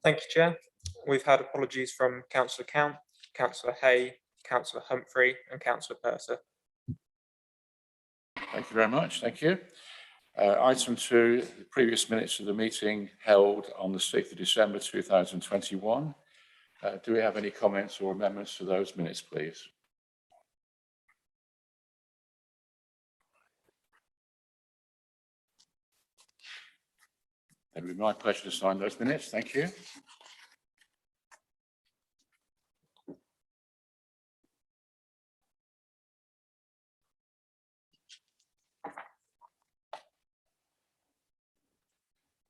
Thank you, Chair. We've had apologies from Councillor Count, Councillor Hay, Councillor Humphrey and Councillor Purser. Thank you very much. Thank you. Item 2, the previous minutes of the meeting held on the 6th of December 2021. Do we have any comments or amendments to those minutes, please? It would be my pleasure to sign those minutes. Thank you.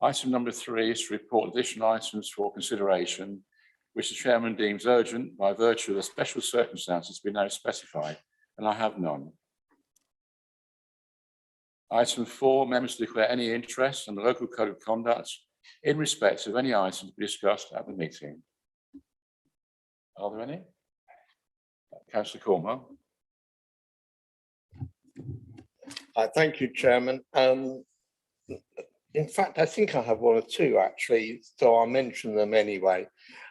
Item number 3 is to report additional items for consideration, which the Chairman deems urgent by virtue of the special circumstances we now specify, and I have none. Item 4, members declare any interest in the local code of conduct in respect of any items to be discussed at the meeting. Are there any? Councillor Cornwell. Thank you, Chairman. In fact, I think I have one or two actually, so I'll mention them anyway.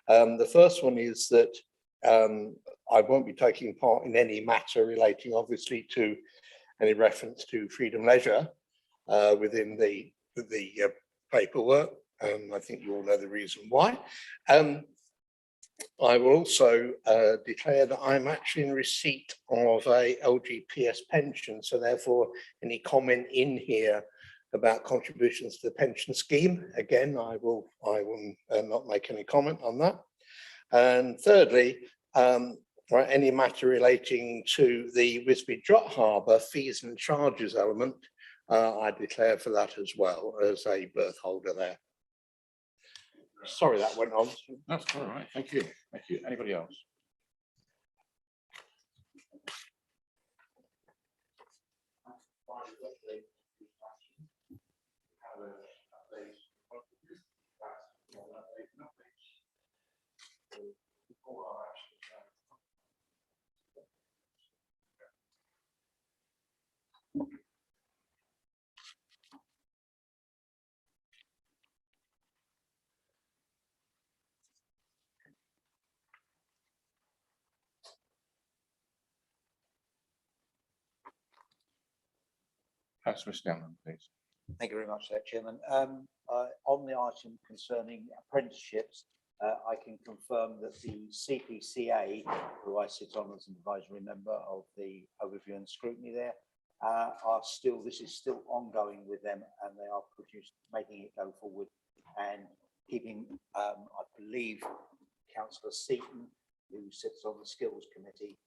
The first one is that I won't be taking part in any matter relating obviously to any reference to freedom leisure within the paperwork. I think you all know the reason why. I will also declare that I'm actually in receipt of a LGPS pension, so therefore any comment in here about contributions to the pension scheme, again, I will not make any comment on that. And thirdly, any matter relating to the Wisbey Drop Harbour fees and charges element, I declare for that as well as a berth holder there. Sorry that went on. That's all right. Thank you. Thank you. Anybody else? Councillor Scanlon, please. Thank you very much, Chairman. On the item concerning apprenticeships, I can confirm that the CPCA, who I sit on as an advisory member of the overview and scrutiny there, this is still ongoing with them, and they are making it go forward and keeping, I believe, Councillor Seaton, who sits on the skills committee,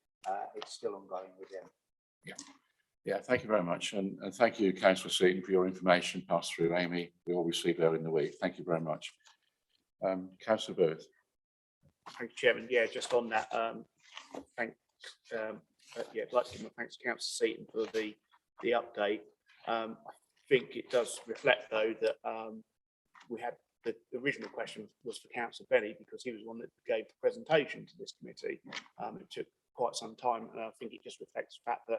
it's still ongoing with them. Yeah. Yeah, thank you very much. And thank you, Councillor Seaton, for your information passed through Amy. We all received earlier in the week. Thank you very much. Councillor Booth. Thank you, Chairman. Yeah, just on that, I'd like to give my thanks to Councillor Seaton for the update. I think it does reflect, though, that we had the original question was for Councillor Benny, because he was the one that gave the presentation to this committee. It took quite some time, and I think it just reflects the fact that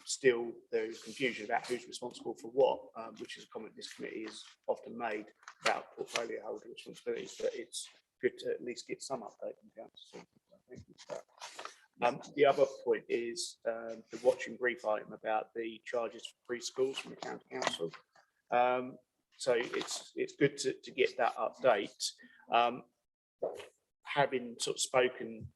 still there is confusion about who's responsible for what, which is a comment this committee is often made about portfolio holder responsibilities, but it's good to at least get some update from Council. Thank you for that. The other point is the watching brief item about the charges for preschools from the County Council. So it's good to get that update. Having sort of spoken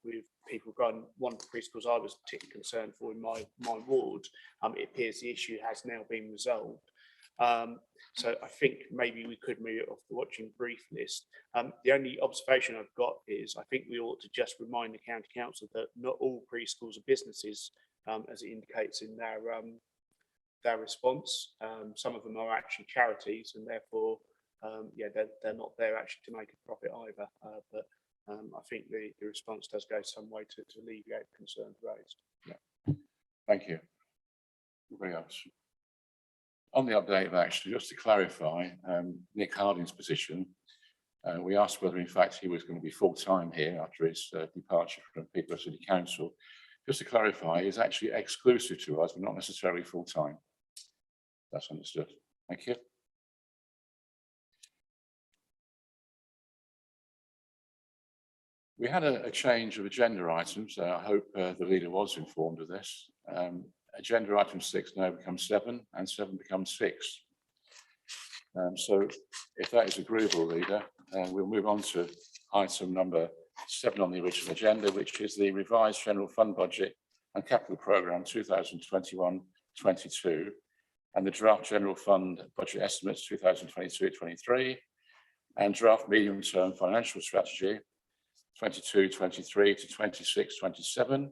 with people regarding one of the preschools I was particularly concerned for in my ward, it appears the issue has now been resolved. So I think maybe we could move it off the watching brief list. The only observation I've got is I think we ought to just remind the County Council that not all preschools are businesses, as it indicates in their response. Some of them are actually charities, and therefore, they're not there actually to make a profit either. But I think the response does go some way to alleviate the concerns raised. Yeah. Thank you. Anybody else? On the update, actually, just to clarify, Nick Harding's position, we asked whether, in fact, he was going to be full-time here after his departure from Peterborough City Council. Just to clarify, he's actually exclusive to us, but not necessarily full-time. That's understood. Thank you. We had a change of agenda items. I hope the leader was informed of this. Agenda item 6 now becomes 7 and 7 becomes 6. So if that is agreeable, leader, we'll move on to item number 7 on the original agenda, which is the revised general fund budget and capital programme 2021-22 and the draft general fund budget estimates 2022-23 and draft medium-term financial strategy 22-23 to 26-27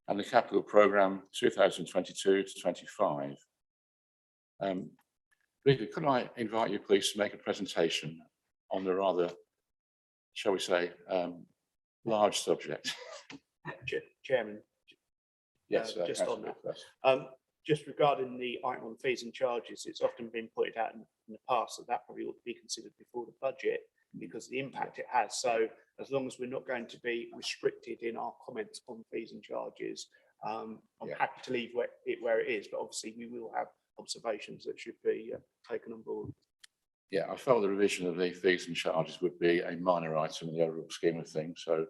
and the capital programme 2022-25. Leader, could I invite you please to make a presentation on the rather, shall we say, large subject? Chairman, Yes, just on that. Councillor just regarding the item on fees and charges, it's often been pointed out in the past that that probably ought to be considered before the budget because of the impact it has. So as long as we're not going to be restricted in our comments on fees and charges, I'm happy to leave it where it is, but obviously we will have observations that should be taken on board. Yeah, I felt the revision of the fees and charges would be a minor item in the overall scheme of things. So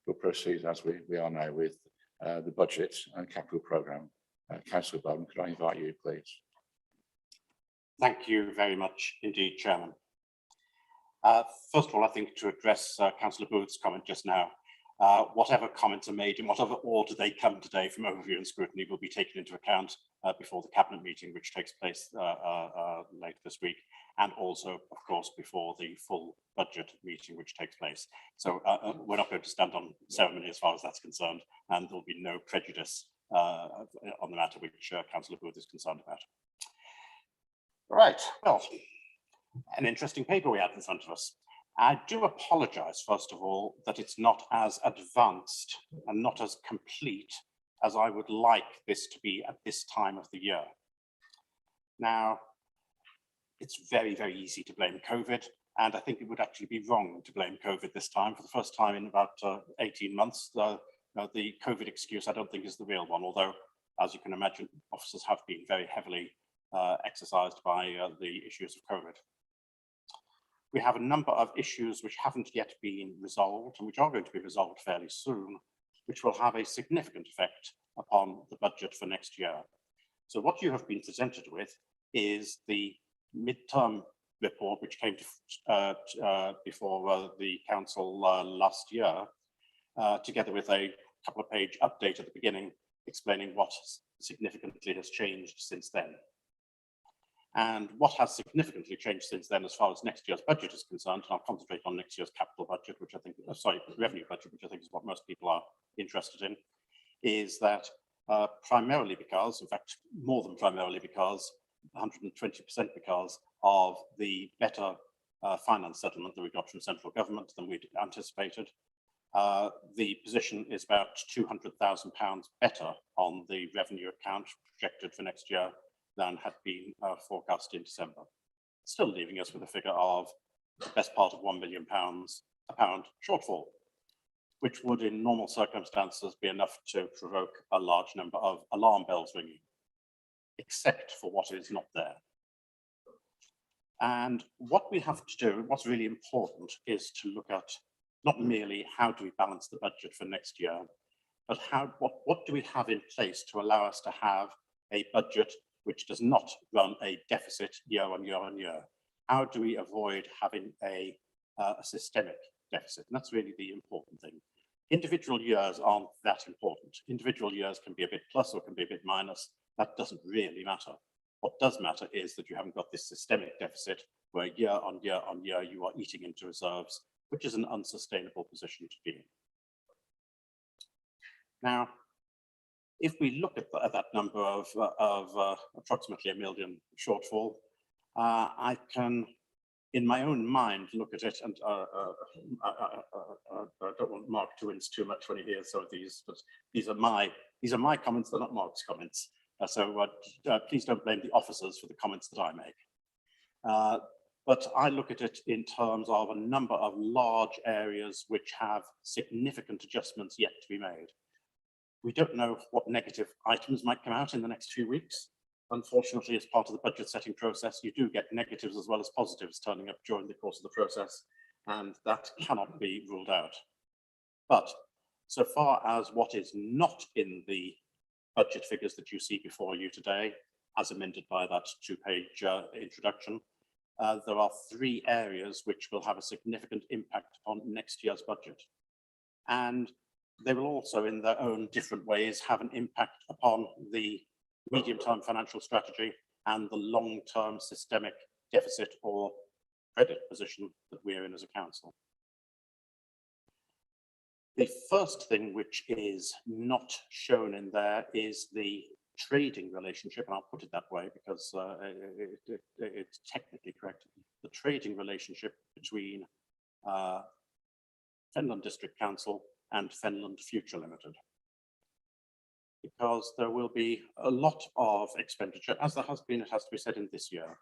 we'll proceed as we are now with the budget and capital programme. Councillor Bowden, could I invite you, please? Thank you very much indeed, Chairman. First of all, I think to address Councillor Booth's comment just now, whatever comments are made in whatever order they come today from overview and scrutiny will be taken into account before the cabinet meeting, which takes place later this week, and also, of course, before the full budget meeting, which takes place. So we're not going to stand on ceremony as far as that's concerned, and there'll be no prejudice on the matter which Councillor Booth is concerned about. Right, well, an interesting paper we have in front of us. I do apologise, first of all, that it's not as advanced and not as complete as I would like this to be at this time of the year. Now, it's very, very easy to blame COVID, and I think it would actually be wrong to blame COVID this time. For the first time in about 18 months, the COVID excuse I don't think is the real one, although, as you can imagine, officers have been very heavily exercised by the issues of COVID. We have a number of issues which haven't yet been resolved and which are going to be resolved fairly soon, which will have a significant effect upon the budget for next year. So what you have been presented with is the midterm report, which came to, before the council last year, together with a couple of page update at the beginning, explaining what significantly has changed since then. And what has significantly changed since then, as far as next year's budget is concerned, and I'll concentrate on next year's capital budget, which I think, revenue budget, which I think is what most people are interested in, is that primarily because, in fact, more than primarily because, 120% because of the better finance settlement that we got from central government than we'd anticipated. The position is about £200,000 better on the revenue account projected for next year than had been forecast in December, still leaving us with a figure of the best part of £1 million a pound shortfall, which would in normal circumstances be enough to provoke a large number of alarm bells ringing, except for what is not there. And what we have to do, what's really important, is to look at not merely how do we balance the budget for next year, but what do we have in place to allow us to have a budget which does not run a deficit year on year on year? How do we avoid having a systemic deficit? And that's really the important thing. Individual years aren't that important. Individual years can be a bit plus or can be a bit minus. That doesn't really matter. What does matter is that you haven't got this systemic deficit where year on year on year you are eating into reserves, which is an unsustainable position to be in. Now, if we look at that number of approximately £1 million shortfall, I can, in my own mind, look at it, and I don't want Mark to wince too much when he hears some of these, but these are my comments, they're not Mark's comments. So please don't blame the officers for the comments that I make. But I look at it in terms of a number of large areas which have significant adjustments yet to be made. We don't know what negative items might come out in the next few weeks. Unfortunately, as part of the budget setting process, you do get negatives as well as positives turning up during the course of the process, and that cannot be ruled out. But so far as what is not in the budget figures that you see before you today, as amended by that two-page introduction, there are three areas which will have a significant impact on next year's budget. And they will also, in their own different ways, have an impact upon the medium-term financial strategy and the long-term systemic deficit or credit position that we're in as a council. The first thing which is not shown in there is the trading relationship, and I'll put it that way because it's technically correct. The trading relationship between Fenland District Council and Fenland Future Limited. Because there will be a lot of expenditure, as there has been, it has to be said, in this year,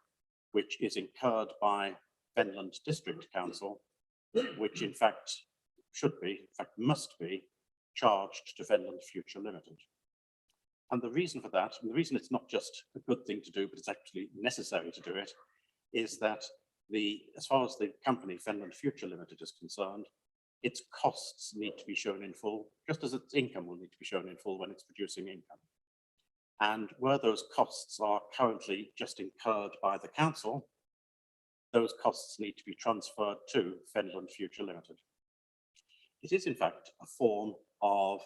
which is incurred by Fenland District Council, which in fact should be, in fact must be, charged to Fenland Future Limited. And the reason for that, and the reason it's not just a good thing to do, but it's actually necessary to do it, is that as far as the company Fenland Future Limited is concerned, its costs need to be shown in full, just as its income will need to be shown in full when it's producing income. And where those costs are currently just incurred by the council, those costs need to be transferred to Fenland Future Limited. It is in fact a form of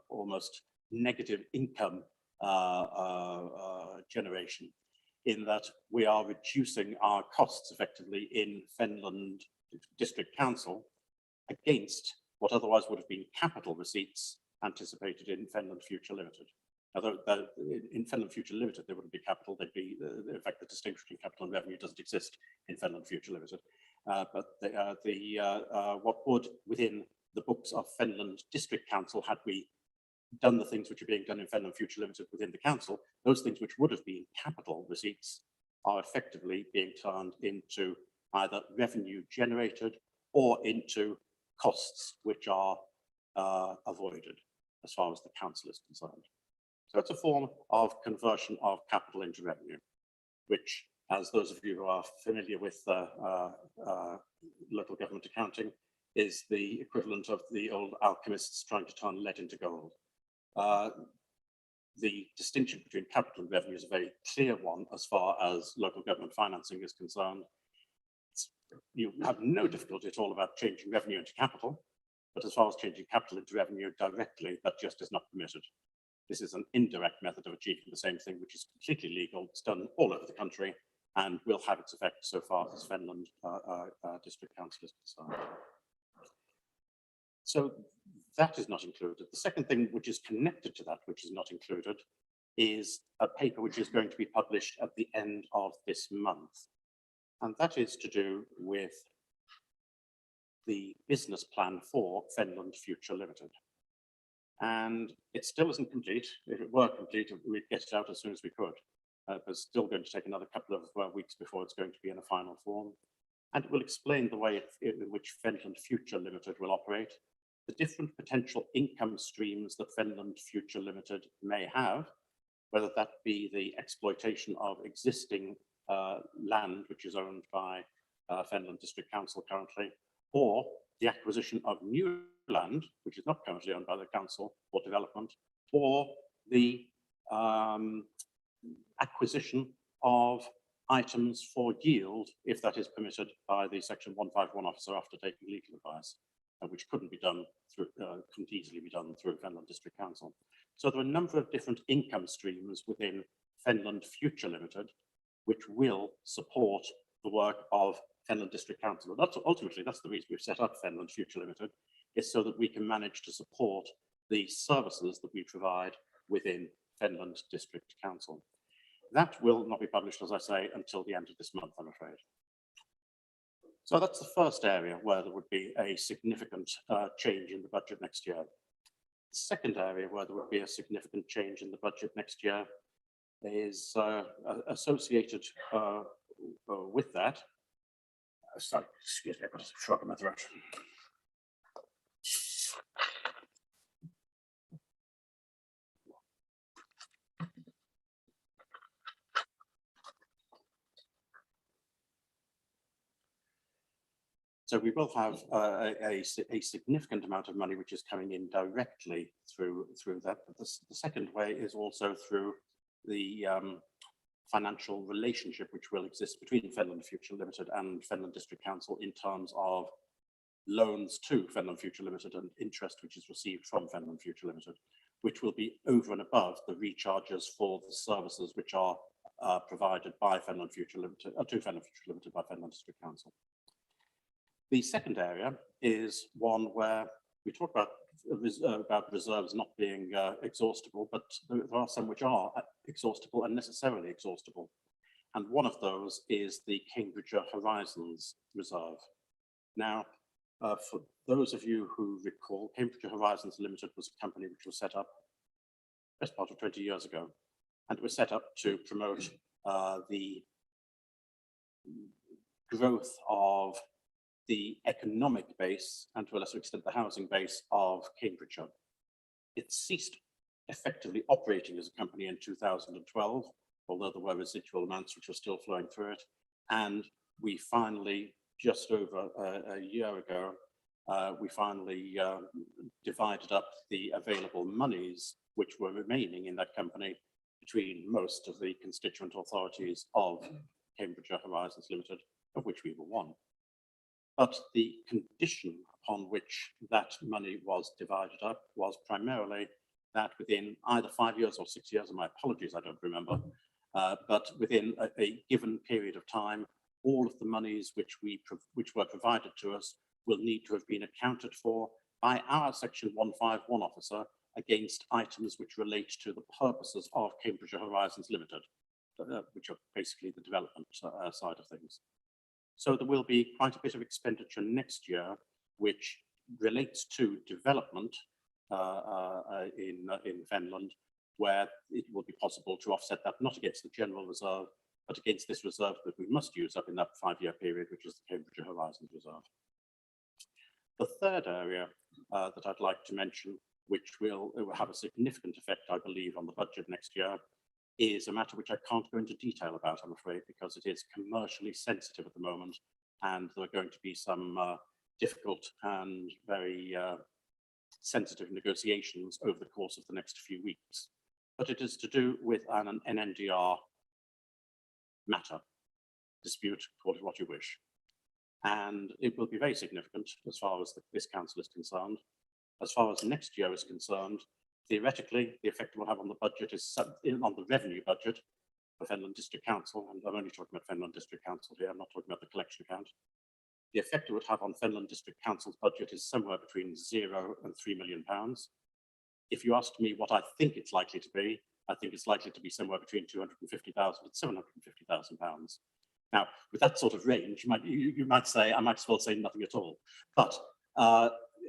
almost negative income generation, in that we are reducing our costs effectively in Fenland District Council against what otherwise would have been capital receipts anticipated in Fenland Future Limited. Although in Fenland Future Limited, there wouldn't be capital, there'd be, in fact, the distinction between capital and revenue doesn't exist in Fenland Future Limited. But what would, within the books of Fenland District Council, had we done the things which are being done in Fenland Future Limited within the council, those things which would have been capital receipts are effectively being turned into either revenue generated or into costs which are avoided as far as the council is concerned. So it's a form of conversion of capital into revenue, which, as those of you who are familiar with local government accounting, is the equivalent of the old alchemists trying to turn lead into gold. The distinction between capital and revenue is a very clear one as far as local government financing is concerned. You have no difficulty at all about changing revenue into capital, but as far as changing capital into revenue directly, that just is not permitted. This is an indirect method of achieving the same thing, which is completely legal. It's done all over the country and will have its effect so far as Fenland District Council is concerned. So that is not included. The second thing which is connected to that, which is not included, is a paper which is going to be published at the end of this month. And that is to do with the business plan for Fenland Future Limited. And it still isn't complete. If it were complete, we'd get it out as soon as we could. It's still going to take another couple of weeks before it's going to be in a final form. And it will explain the way in which Fenland Future Limited will operate, the different potential income streams that Fenland Future Limited may have, whether that be the exploitation of existing land, which is owned by Fenland District Council currently, or the acquisition of new land, which is not currently owned by the council for development, or the acquisition of items for yield, if that is permitted by the Section 151 officer after taking legal advice, which couldn't easily be done through Fenland District Council. So there are a number of different income streams within Fenland Future Limited, which will support the work of Fenland District Council. And ultimately, that's the reason we've set up Fenland Future Limited, is so that we can manage to support the services that we provide within Fenland District Council. That will not be published, as I say, until the end of this month, I'm afraid. So that's the first area where there would be a significant change in the budget next year. The second area where there would be a significant change in the budget next year is associated with that. Sorry, excuse me, I've got a frog in my throat. So we will have a significant amount of money which is coming in directly through that. But the second way is also through the financial relationship which will exist between Fenland Future Limited and Fenland District Council in terms of loans to Fenland Future Limited and interest which is received from Fenland Future Limited, which will be over and above the recharges for the services which are provided by Fenland Future Limited, to Fenland Future Limited by Fenland District Council. The second area is one where we talk about reserves not being exhaustible, but there are some which are exhaustible and necessarily exhaustible. And one of those is the Cambridgeshire Horizons Reserve. Now, for those of you who recall, Cambridgeshire Horizons Limited was a company which was set up best part of 20 years ago, and it was set up to promote the growth of the economic base and to a lesser extent the housing base of Cambridgeshire. It ceased effectively operating as a company in 2012, although there were residual amounts which were still flowing through it. And we finally, just over a year ago, we finally divided up the available monies which were remaining in that company between most of the constituent authorities of Cambridgeshire Horizons Limited, of which we were one. But the condition upon which that money was divided up was primarily that within either 5 years or 6 years, and my apologies, I don't remember, but within a given period of time, all of the monies which were provided to us will need to have been accounted for by our Section 151 officer against items which relate to the purposes of Cambridgeshire Horizons Limited, which are basically the development side of things. So there will be quite a bit of expenditure next year, which relates to development in Finland, where it will be possible to offset that not against the general reserve, but against this reserve that we must use up in that 5-year period, which is the Cambridgeshire Horizons Reserve. The third area that I'd like to mention, which will have a significant effect, I believe, on the budget next year, is a matter which I can't go into detail about, I'm afraid, because it is commercially sensitive at the moment, and there are going to be some difficult and very sensitive negotiations over the course of the next few weeks. But it is to do with an NNDR matter, dispute, call it what you wish. And it will be very significant as far as this council is concerned. As far as next year is concerned, theoretically, the effect it will have on the budget is on the revenue budget for Fenland District Council, and I'm only talking about Fenland District Council here, I'm not talking about the collection account. The effect it would have on Fenland District Council's budget is somewhere between £0 and £3 million. If you asked me what I think it's likely to be, I think it's likely to be somewhere between £250,000 and £750,000. Now, with that sort of range, you might say, I might as well say nothing at all. But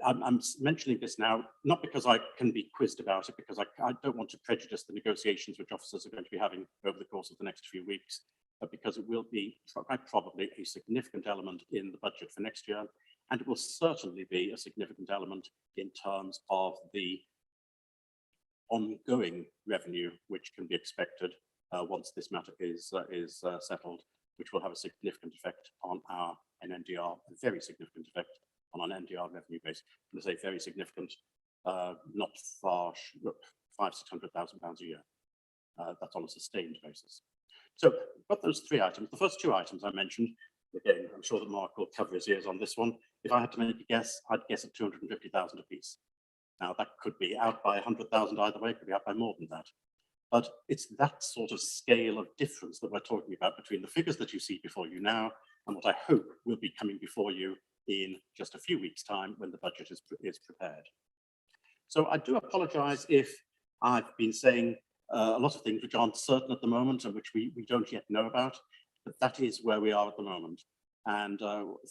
I'm mentioning this now, not because I can be quizzed about it, because I don't want to prejudice the negotiations which officers are going to be having over the course of the next few weeks, but because it will be quite probably a significant element in the budget for next year, and it will certainly be a significant element in terms of the ongoing revenue which can be expected once this matter is settled, which will have a significant effect on our NNDR, a very significant effect on an NDR revenue base. I'm going to say very significant, not far, £500,000–600,000 a year. That's on a sustained basis. So we've got those three items. The first two items I mentioned, again, I'm sure that Mark will cover his ears on this one. If I had to make a guess, I'd guess at 250,000 apiece. Now that could be out by 100,000 either way, it could be out by more than that. But it's that sort of scale of difference that we're talking about between the figures that you see before you now and what I hope will be coming before you in just a few weeks' time when the budget is prepared. So I do apologise if I've been saying a lot of things which aren't certain at the moment and which we don't yet know about, but that is where we are at the moment. And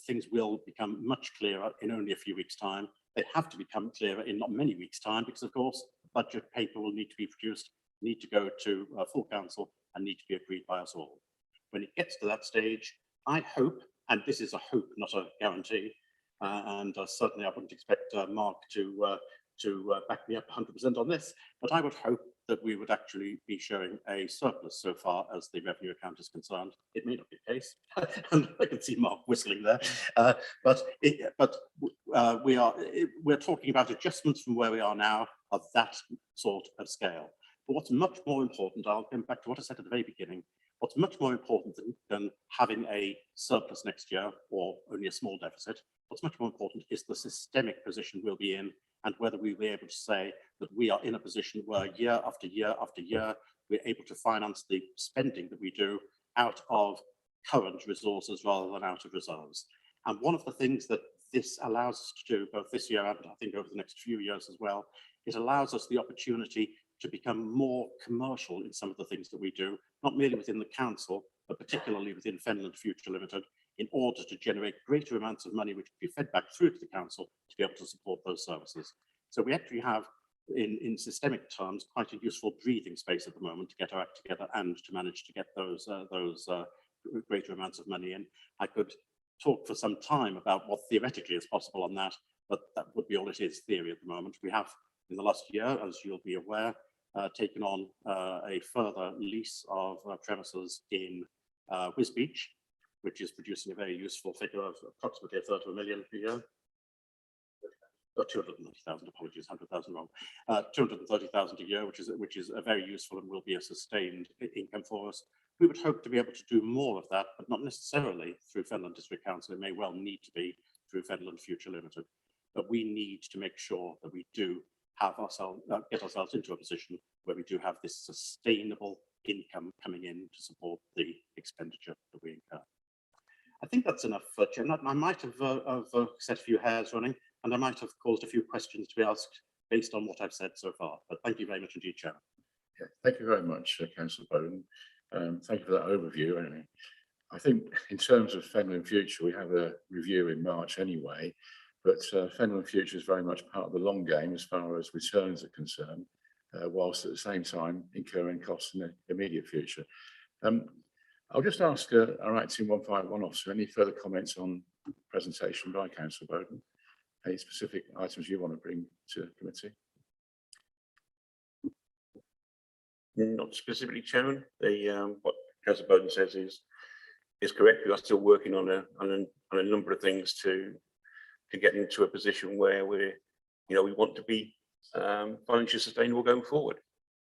things will become much clearer in only a few weeks' time. They have to become clearer in not many weeks' time because, of course, the budget paper will need to be produced, need to go to full council and need to be agreed by us all. When it gets to that stage, I hope, and this is a hope, not a guarantee, and certainly I wouldn't expect Mark to back me up 100% on this, but I would hope that we would actually be showing a surplus so far as the revenue account is concerned. It may not be the case, and I can see Mark whistling there, we're talking about adjustments from where we are now of that sort of scale. But what's much more important, I'll come back to what I said at the very beginning, what's much more important than having a surplus next year or only a small deficit, what's much more important is the systemic position we'll be in, and whether we'll be able to say that we are in a position where year after year after year, we're able to finance the spending that we do out of current resources rather than out of reserves. And one of the things that this allows us to do, both this year and I think over the next few years as well, it allows us the opportunity to become more commercial in some of the things that we do, not merely within the council, but particularly within Fenland Future Limited, in order to generate greater amounts of money which can be fed back through to the council to be able to support those services. So we actually have, in systemic terms, quite a useful breathing space at the moment to get our act together and to manage to get those greater amounts of money in. I could talk for some time about what theoretically is possible on that, but that would be all it is, theory at the moment. We have, in the last year, as you'll be aware, taken on a further lease of premises in Wisbech, which is producing a very useful figure of approximately £1 million per year. 230,000, apologies, 100,000 wrong. 230,000 a year, which is a very useful and will be a sustained income for us. We would hope to be able to do more of that, but not necessarily through Fenland District Council. It may well need to be through Fenland Future Limited. But we need to make sure that we do have ourselves, get ourselves into a position where we do have this sustainable income coming in to support the expenditure that we incur. I think that's enough, Chairman. I might have set a few hairs running, and I might have caused a few questions to be asked based on what I've said so far. But thank you very much indeed, Chairman. Yeah, thank you very much, Councillor Bowden. Thank you for that overview. Anyway, I think in terms of Fenland Future, we have a review in March anyway, but Fenland Future is very much part of the long game as far as returns are concerned, whilst at the same time incurring costs in the immediate future. I'll just ask our acting 151 officer, any further comments on the presentation by Councillor Bowden? Any specific items you want to bring to committee? Not specifically, Chairman. What Councillor Bowden says is correct. We are still working on a number of things to get into a position where we want to be financially sustainable going forward,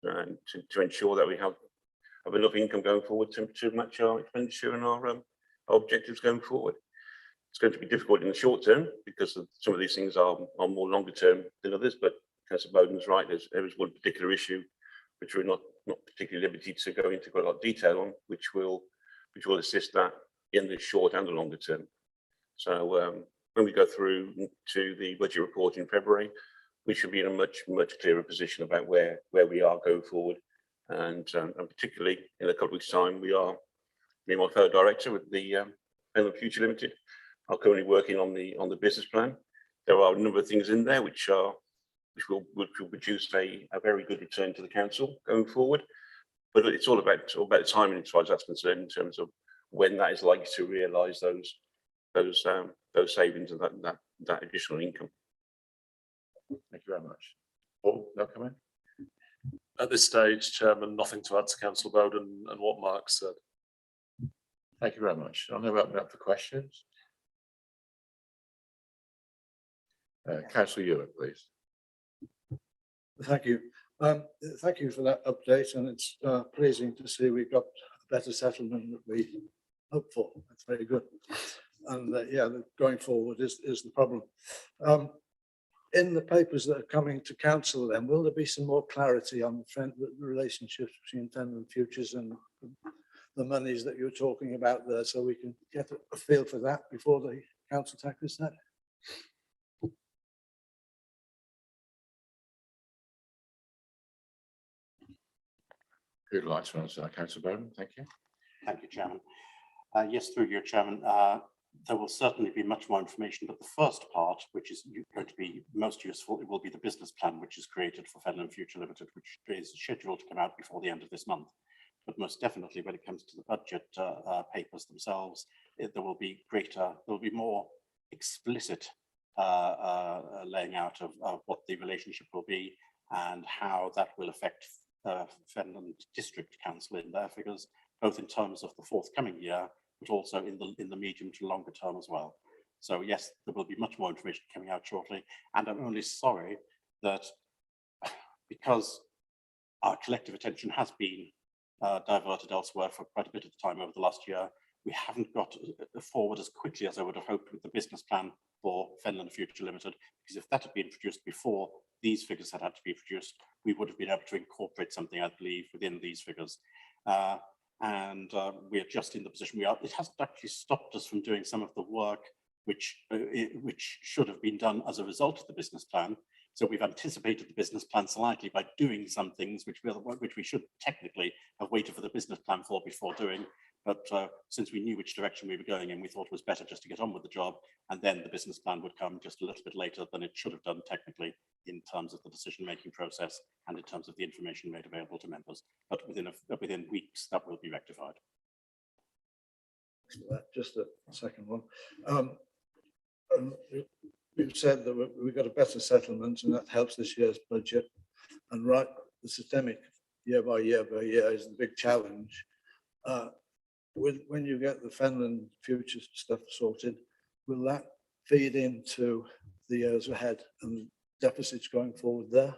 and to ensure that we have enough income going forward to match our expenditure and our objectives going forward. It's going to be difficult in the short term because some of these things are more longer term than others, but Councillor Bowden's right. There is one particular issue which we're not particularly liberty to go into quite a lot of detail on, which will assist that in the short and the longer term. So when we go through to the budget report in February, we should be in a much clearer position about where we are going forward, and particularly in a couple of weeks' time, me and my fellow director with the Fenland Future Limited are currently working on the business plan. There are a number of things in there which will produce a very good return to the council going forward. But it's all about the timing as far as that's concerned, in terms of when that is likely to realise those savings and that additional income. Thank you very much. Paul, no comment? At this stage, Chairman, nothing to add to Councillor Bowden and what Mark said. Thank you very much. I'll now open up for questions. Councillor Ewart, please. Thank you. Thank you for that update, and it's pleasing to see we've got a better settlement that we hoped for. That's very good. And yeah, going forward is the problem. In the papers that are coming to council, then will there be some more clarity on the relationships between Fenland Futures and the monies that you're talking about there, so we can get a feel for that before the council tackles that? Who'd like to answer that? Councillor Bowden, thank you. Thank you, Chairman. Yes, through you, Chairman. There will certainly be much more information, but the first part, which is going to be most useful, it will be the business plan which is created for Fenland Future Limited, which is scheduled to come out before the end of this month. But most definitely, when it comes to the budget papers themselves, there will be more explicit laying out of what the relationship will be and how that will affect Fenland District Council in their figures, both in terms of the forthcoming year, but also in the medium to longer term as well. So yes, there will be much more information coming out shortly, and I'm only sorry that because our collective attention has been diverted elsewhere for quite a bit of time over the last year, we haven't got forward as quickly as I would have hoped with the business plan for Fenland Future Limited, because if that had been produced before these figures had to be produced, we would have been able to incorporate something, I believe, within these figures. We are just in the position we are. It hasn't actually stopped us from doing some of the work which should have been done as a result of the business plan. So we've anticipated the business plan slightly by doing some things which we should technically have waited for the business plan for before doing. But since we knew which direction we were going in, we thought it was better just to get on with the job, and then the business plan would come just a little bit later than it should have done technically in terms of the decision-making process and in terms of the information made available to members. But within weeks, that will be rectified. Just a second one. We've said that we've got a better settlement, and that helps this year's budget. And right, the systemic year by year is the big challenge. When you get the Fenland future stuff sorted, will that feed into the years ahead and deficits going forward there?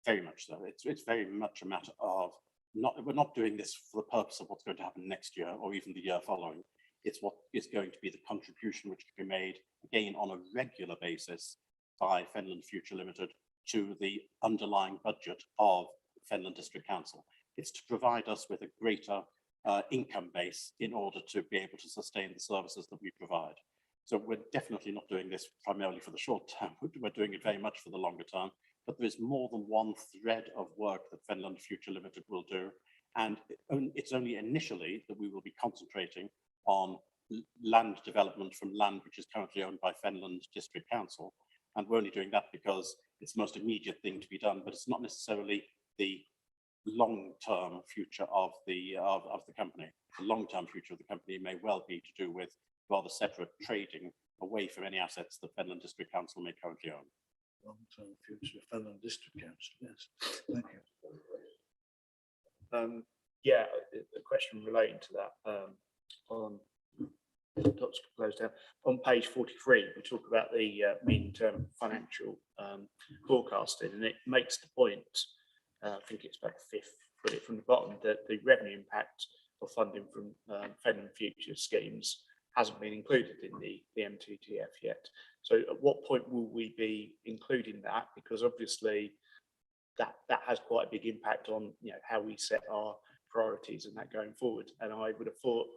Very much so. It's very much a matter of we're not doing this for the purpose of what's going to happen next year or even the year following. It's what is going to be the contribution which can be made again on a regular basis by Fenland Future Limited to the underlying budget of Fenland District Council. It's to provide us with a greater income base in order to be able to sustain the services that we provide. So we're definitely not doing this primarily for the short term. We're doing it very much for the longer term. But there is more than one thread of work that Fenland Future Limited will do. And it's only initially that we will be concentrating on land development from land which is currently owned by Fenland District Council. And we're only doing that because it's the most immediate thing to be done, but it's not necessarily the long-term future of the company. The long-term future of the company may well be to do with rather separate trading away from any assets that Fenland District Council may currently own. Long-term future of Fenland District Council, yes. Thank you. Yeah, a question relating to that on dots closed down. On page 43, we talk about the medium-term financial forecasting, and it makes the point, I think it's about the fifth bullet from the bottom, that the revenue impact of funding from Fenland Future schemes hasn't been included in the MTTF yet. So at what point will we be including that? Because obviously that has quite a big impact on how we set our priorities and that going forward. And I would have thought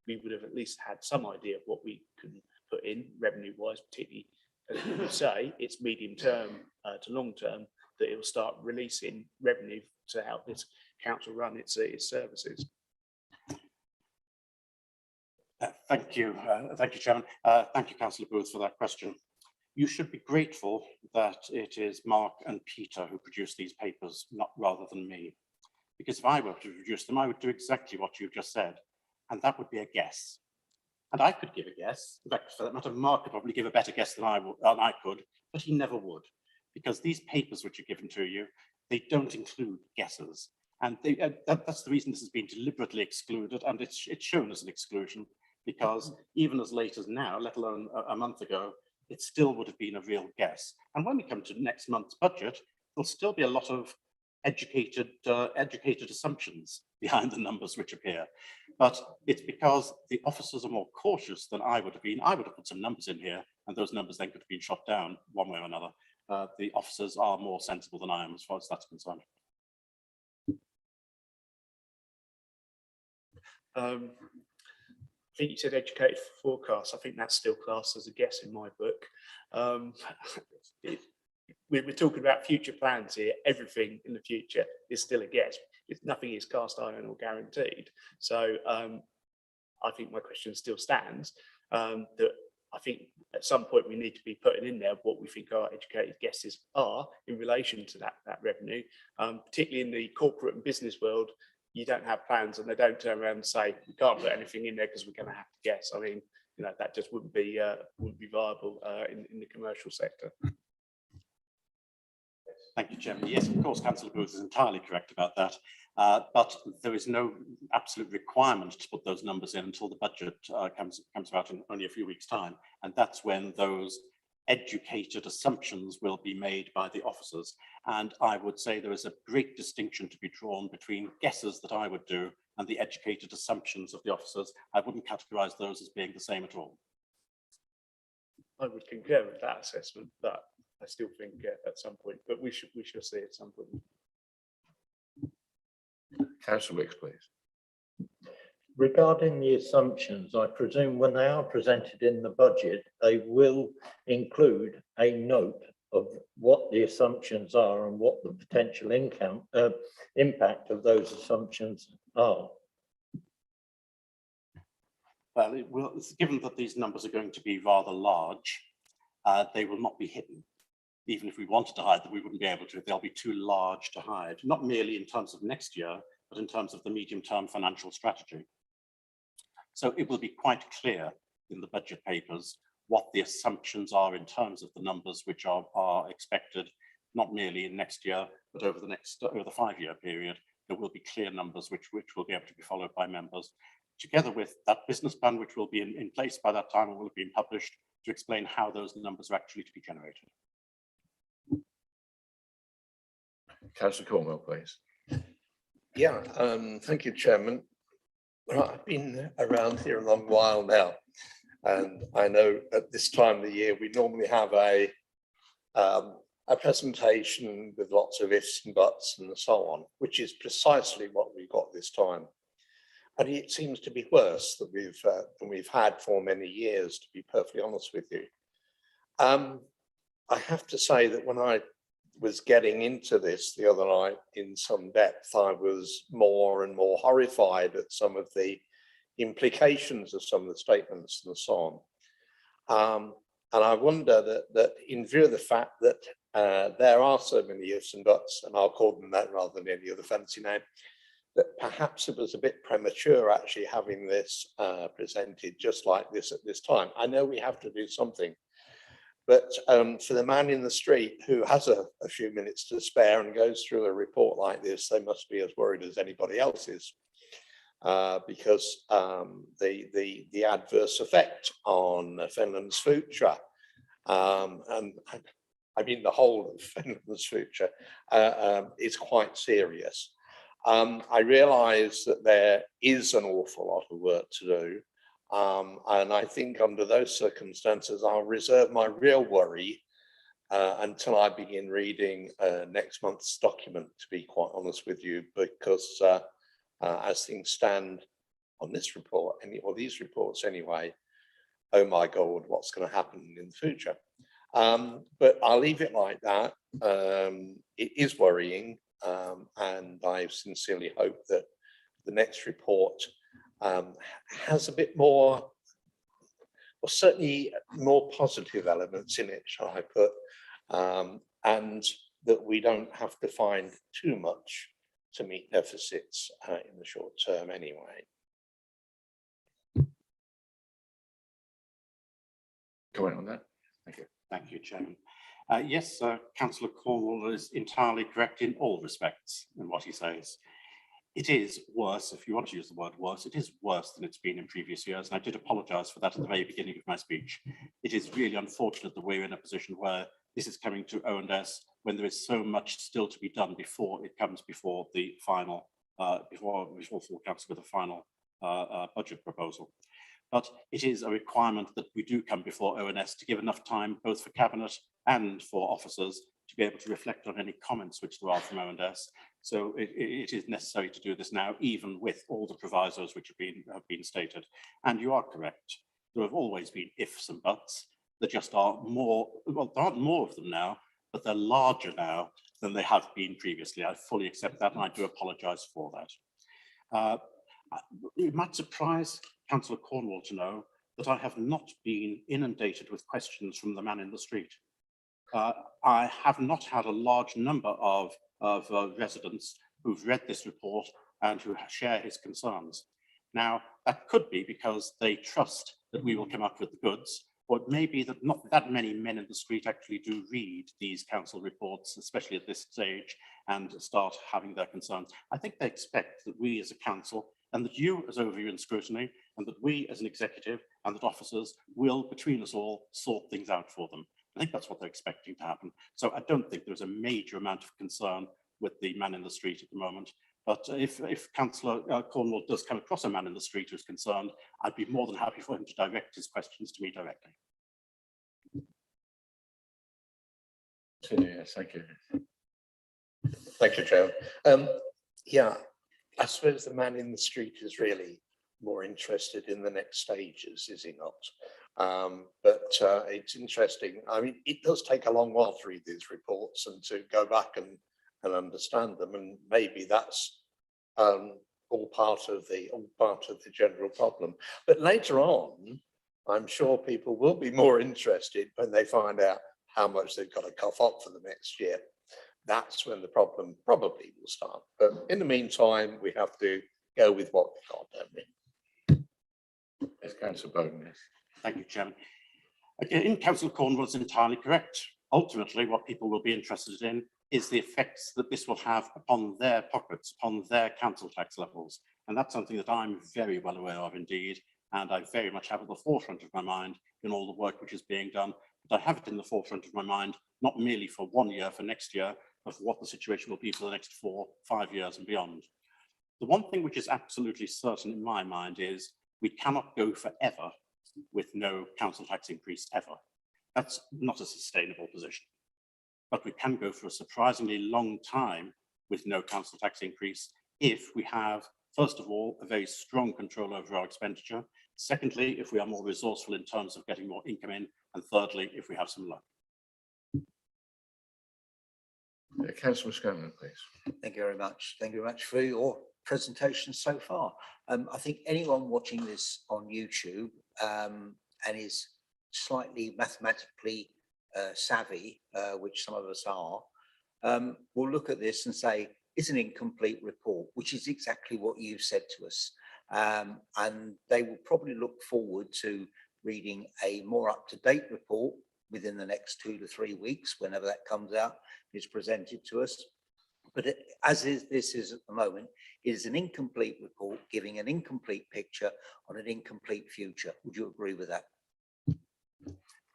we would have at least had some idea of what we can put in revenue wise, particularly as you say, it's medium term to long term, that it will start releasing revenue to help this council run its services. Thank you, Chairman. Thank you, Councillor Booth, for that question. You should be grateful that it is Mark and Peter who produce these papers, rather than me. Because if I were to produce them, I would do exactly what you just said, and that would be a guess. And I could give a guess. In fact, for that matter, Mark could probably give a better guess than I could, but he never would. Because these papers which are given to you, they don't include guesses. And that's the reason this has been deliberately excluded, and it's shown as an exclusion, because even as late as now, let alone a month ago, it still would have been a real guess. And when we come to next month's budget, there'll still be a lot of educated assumptions behind the numbers which appear. But it's because the officers are more cautious than I would have been. I would have put some numbers in here, and those numbers then could have been shot down one way or another. The officers are more sensible than I am as far as that's concerned. I think you said educated forecast. I think that's still classed as a guess in my book. We're talking about future plans here. Everything in the future is still a guess. Nothing is cast iron or guaranteed. So I think my question still stands. That I think at some point we need to be putting in there what we think our educated guesses are in relation to that revenue, particularly in the corporate and business world. You don't have plans, and they don't turn around and say we can't put anything in there because we're going to have to guess. I mean, that just wouldn't be viable in the commercial sector. Thank you, Chairman. Yes, of course, Councillor Booth is entirely correct about that. But there is no absolute requirement to put those numbers in until the budget comes about in only a few weeks' time. And that's when those educated assumptions will be made by the officers. And I would say there is a great distinction to be drawn between guesses that I would do and the educated assumptions of the officers. I wouldn't categorise those as being the same at all. I would concur with that assessment, but I still think at some point, but we shall see at some point. Councillor Wicks, please. Regarding the assumptions, I presume when they are presented in the budget, they will include a note of what the assumptions are and what the potential impact of those assumptions are. Well, given that these numbers are going to be rather large, they will not be hidden. Even if we wanted to hide them, we wouldn't be able to. They'll be too large to hide, not merely in terms of next year, but in terms of the medium-term financial strategy. So it will be quite clear in the budget papers what the assumptions are in terms of the numbers which are expected, not merely in next year, but over the 5-year period. There will be clear numbers which will be able to be followed by members, together with that business plan which will be in place by that time and will have been published to explain how those numbers are actually to be generated. Councillor Cornwell, please. Yeah, thank you, Chairman. Well, I've been around here a long while now, and I know at this time of the year we normally have a presentation with lots of ifs and buts and so on, which is precisely what we got this time. And it seems to be worse than we've had for many years, to be perfectly honest with you. I have to say that when I was getting into this the other night in some depth, I was more and more horrified at some of the implications of some of the statements and so on. And I wonder that in view of the fact that there are so many ifs and buts, and I'll call them that rather than any other fancy name, that perhaps it was a bit premature actually having this presented just like this at this time. I know we have to do something, but for the man in the street who has a few minutes to spare and goes through a report like this, they must be as worried as anybody else is, because the adverse effect on Finland's future, and I mean the whole of Finland's future, is quite serious. I realise that there is an awful lot of work to do. And I think under those circumstances, I'll reserve my real worry until I begin reading next month's document, to be quite honest with you, because as things stand on this report, or these reports anyway, oh my God, what's going to happen in the future? But I'll leave it like that. It is worrying, and I sincerely hope that the next report has a bit more, or certainly more positive elements in it, shall I put, and that we don't have to find too much to meet deficits in the short term anyway. Comment on that? Thank you. Thank you, Chairman. Yes, Councillor Cornwall is entirely correct in all respects in what he says. It is worse, if you want to use the word worse, it is worse than it's been in previous years. And I did apologise for that at the very beginning of my speech. It is really unfortunate that we're in a position where this is coming to O&S when there is so much still to be done before it comes before the final, before full council with a final budget proposal. But it is a requirement that we do come before O&S to give enough time both for Cabinet and for officers to be able to reflect on any comments which there are from O&S. So it is necessary to do this now, even with all the provisos which have been stated. And you are correct. There have always been ifs and buts. There just are more, well, there aren't more of them now, but they're larger now than they have been previously. I fully accept that, and I do apologise for that. It might surprise Councillor Cornwall to know that I have not been inundated with questions from the man in the street. I have not had a large number of residents who've read this report and who share his concerns. Now, that could be because they trust that we will come up with the goods, or it may be that not that many men in the street actually do read these council reports, especially at this stage, and start having their concerns. I think they expect that we as a council, and that you as overview and scrutiny, and that we as an executive, and that officers will, between us all, sort things out for them. I think that's what they're expecting to happen. So I don't think there's a major amount of concern with the man in the street at the moment. But if Councillor Cornwall does come across a man in the street who's concerned, I'd be more than happy for him to direct his questions to me directly. Yes, thank you. Thank you, Chair. Yeah, I suppose the man in the street is really more interested in the next stages, is he not? But it's interesting. I mean, it does take a long while to read these reports and to go back and understand them, and maybe that's all part of the general problem. But later on, I'm sure people will be more interested when they find out how much they've got to cough up for the next year. That's when the problem probably will start. But in the meantime, we have to go with what we've got, don't we? Yes, Councillor Bowden, yes. Thank you, Chairman. Again, Councillor Cornwall is entirely correct. Ultimately, what people will be interested in is the effects that this will have upon their pockets, upon their council tax levels. And that's something that I'm very well aware of indeed. And I very much have at the forefront of my mind in all the work which is being done. But I have it in the forefront of my mind, not merely for 1 year, for next year, of what the situation will be for the next 4, 5 years and beyond. The one thing which is absolutely certain in my mind is we cannot go forever with no council tax increase ever. That's not a sustainable position. But we can go for a surprisingly long time with no council tax increase if we have, first of all, a very strong control over our expenditure. Secondly, if we are more resourceful in terms of getting more income in. And thirdly, if we have some luck. Councillor Scanlon, please. Thank you very much. Thank you very much for your presentation so far. I think anyone watching this on YouTube and is slightly mathematically savvy, which some of us are, will look at this and say, it's an incomplete report, which is exactly what you've said to us. And they will probably look forward to reading a more up-to-date report within the next 2 to 3 weeks, whenever that comes out, is presented to us. But this is at the moment, it is an incomplete report giving an incomplete picture on an incomplete future. Would you agree with that?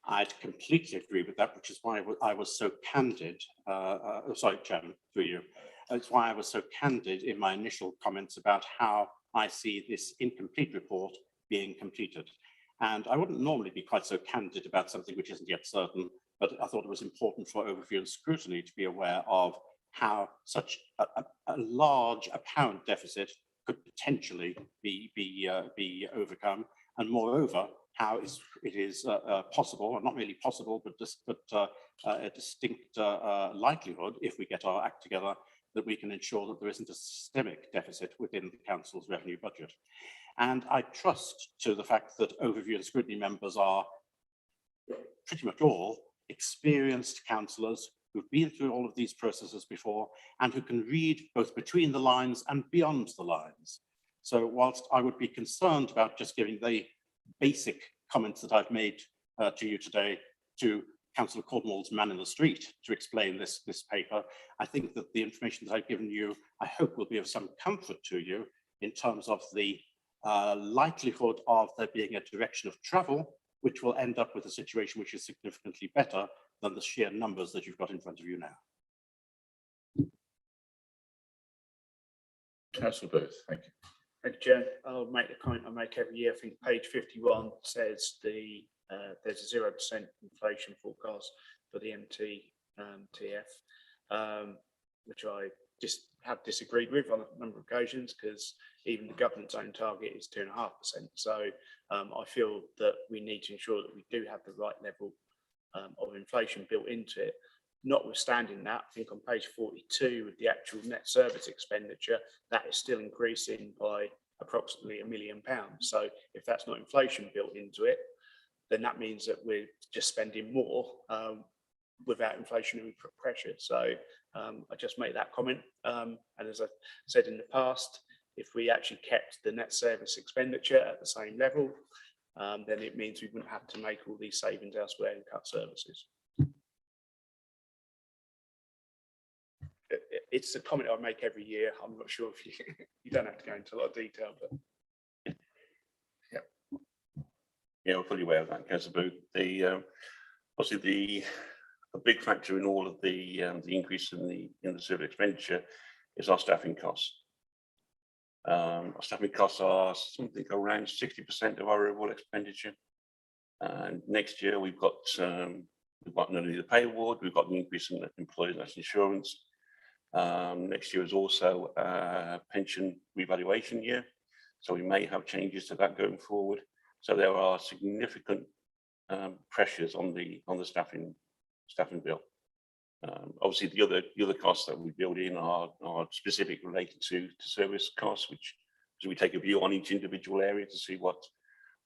I'd completely agree with that, which is why I was so candid. Sorry, Chairman, through you. That's why I was so candid in my initial comments about how I see this incomplete report being completed. And I wouldn't normally be quite so candid about something which isn't yet certain, but I thought it was important for overview and scrutiny to be aware of how such a large apparent deficit could potentially be overcome, and moreover, how it is possible, or not really possible, but a distinct likelihood, if we get our act together, that we can ensure that there isn't a systemic deficit within the council's revenue budget. And I trust to the fact that overview and scrutiny members are pretty much all experienced councillors who've been through all of these processes before and who can read both between the lines and beyond the lines. So whilst I would be concerned about just giving the basic comments that I've made to you today to Councillor Cornwall's man in the street to explain this paper, I think that the information that I've given you, I hope will be of some comfort to you in terms of the likelihood of there being a direction of travel, which will end up with a situation which is significantly better than the sheer numbers that you've got in front of you now. Councillor Booth, thank you. Thank you, Chair. I'll make the comment I make every year. I think page 51 says there's a 0% inflation forecast for the MTF, which I just have disagreed with on a number of occasions, because even the government's own target is 2.5%. So I feel that we need to ensure that we do have the right level of inflation built into it. Notwithstanding that, I think on page 42 with the actual net service expenditure, that is still increasing by approximately £1 million. So if that's not inflation built into it, then that means that we're just spending more without inflationary pressure. So I just made that comment. And as I said in the past, if we actually kept the net service expenditure at the same level, then it means we wouldn't have to make all these savings elsewhere and cut services. It's a comment I make every year. I'm not sure if you don't have to go into a lot of detail, but Yeah, we're fully aware of that, Councillor Booth. Obviously a big factor in all of the increase in the civil expenditure is our staffing costs. Our staffing costs are something around 60% of our overall expenditure. And next year we've got not only the pay award, we've got the increase in employers' national insurance. Next year is also a pension revaluation year, so we may have changes to that going forward. So there are significant pressures on the staffing bill. Obviously, the other costs that we build in are specific related to service costs, which so we take a view on each individual area to see what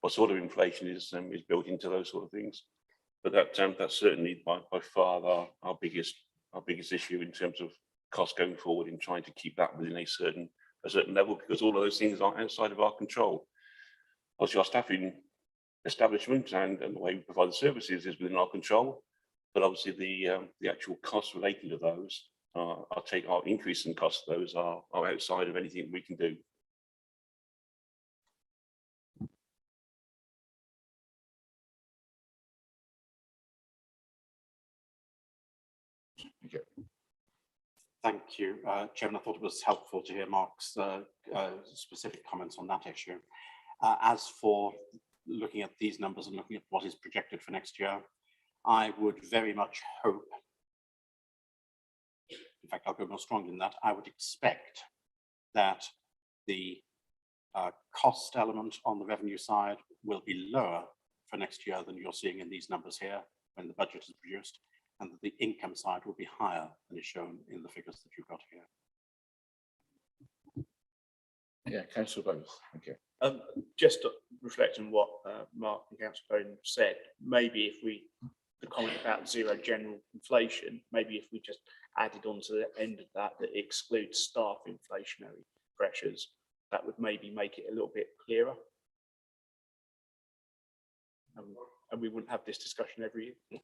sort of inflation is built into those sort of things. But that's certainly by far our biggest issue in terms of costs going forward, in trying to keep that within a certain level, because all of those things are outside of our control. Obviously, our staffing establishment and the way we provide the services is within our control, but obviously the actual costs relating to those our increase in costs of those are outside of anything we can do. Thank you, Chairman. I thought it was helpful to hear Mark's specific comments on that issue. As for looking at these numbers and looking at what is projected for next year, I would very much hope, in fact, I'll go more strongly than that, I would expect that the cost element on the revenue side will be lower for next year than you're seeing in these numbers here when the budget is produced, and that the income side will be higher than is shown in the figures that you've got here. Yeah, Councillor Bowles. Okay. Just to reflect on what Mark and Councillor Bowden said, maybe if the comment about zero general inflation, maybe if we just added on to the end of that excludes staff inflationary pressures, that would maybe make it a little bit clearer. And we wouldn't have this discussion every year.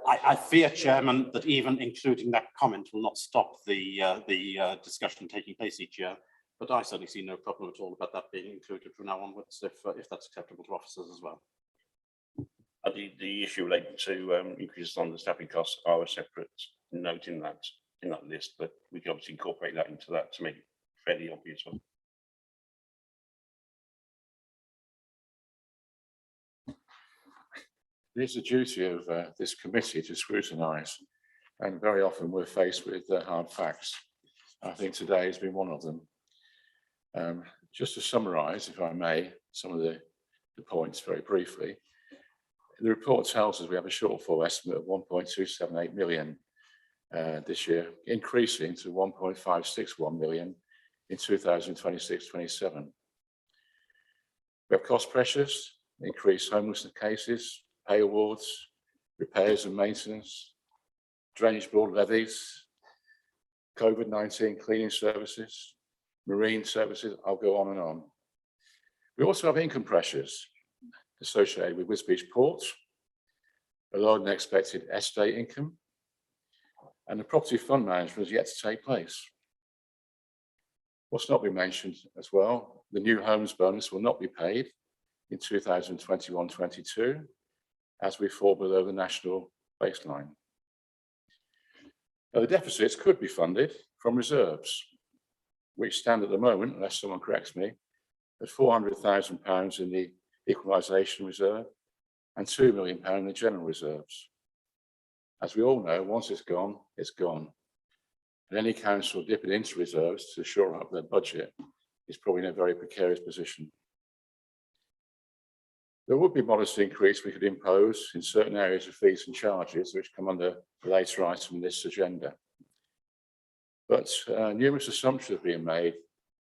I fear, Chairman, that even including that comment will not stop the discussion taking place each year, but I certainly see no problem at all about that being included from now onwards, if that's acceptable to officers as well. The issue related to increases on the staffing costs are a separate note in that list, but we can obviously incorporate that into that to make it fairly obvious. It is the duty of this committee to scrutinise, and very often we're faced with hard facts. I think today has been one of them. Just to summarise, if I may, some of the points very briefly. The report tells us we have a shortfall estimate of 1.278 million this year, increasing to 1.561 million in 2026-27. We have cost pressures, increased homelessness cases, pay awards, repairs and maintenance, drainage board levies, COVID-19 cleaning services, marine services, I'll go on and on. We also have income pressures associated with Wisbech Port, a lower than expected estate income, and the property fund management is yet to take place. What's not been mentioned as well, the new homes bonus will not be paid in 2021-22, as we fall below the national baseline. Now, the deficits could be funded from reserves, which stand at the moment, unless someone corrects me, at £400,000 in the equalisation reserve and £2 million in the general reserves. As we all know, once it's gone, it's gone. And any council dipping into reserves to shore up their budget is probably in a very precarious position. There would be a modest increase we could impose in certain areas of fees and charges, which come under a later item in this agenda. But numerous assumptions are being made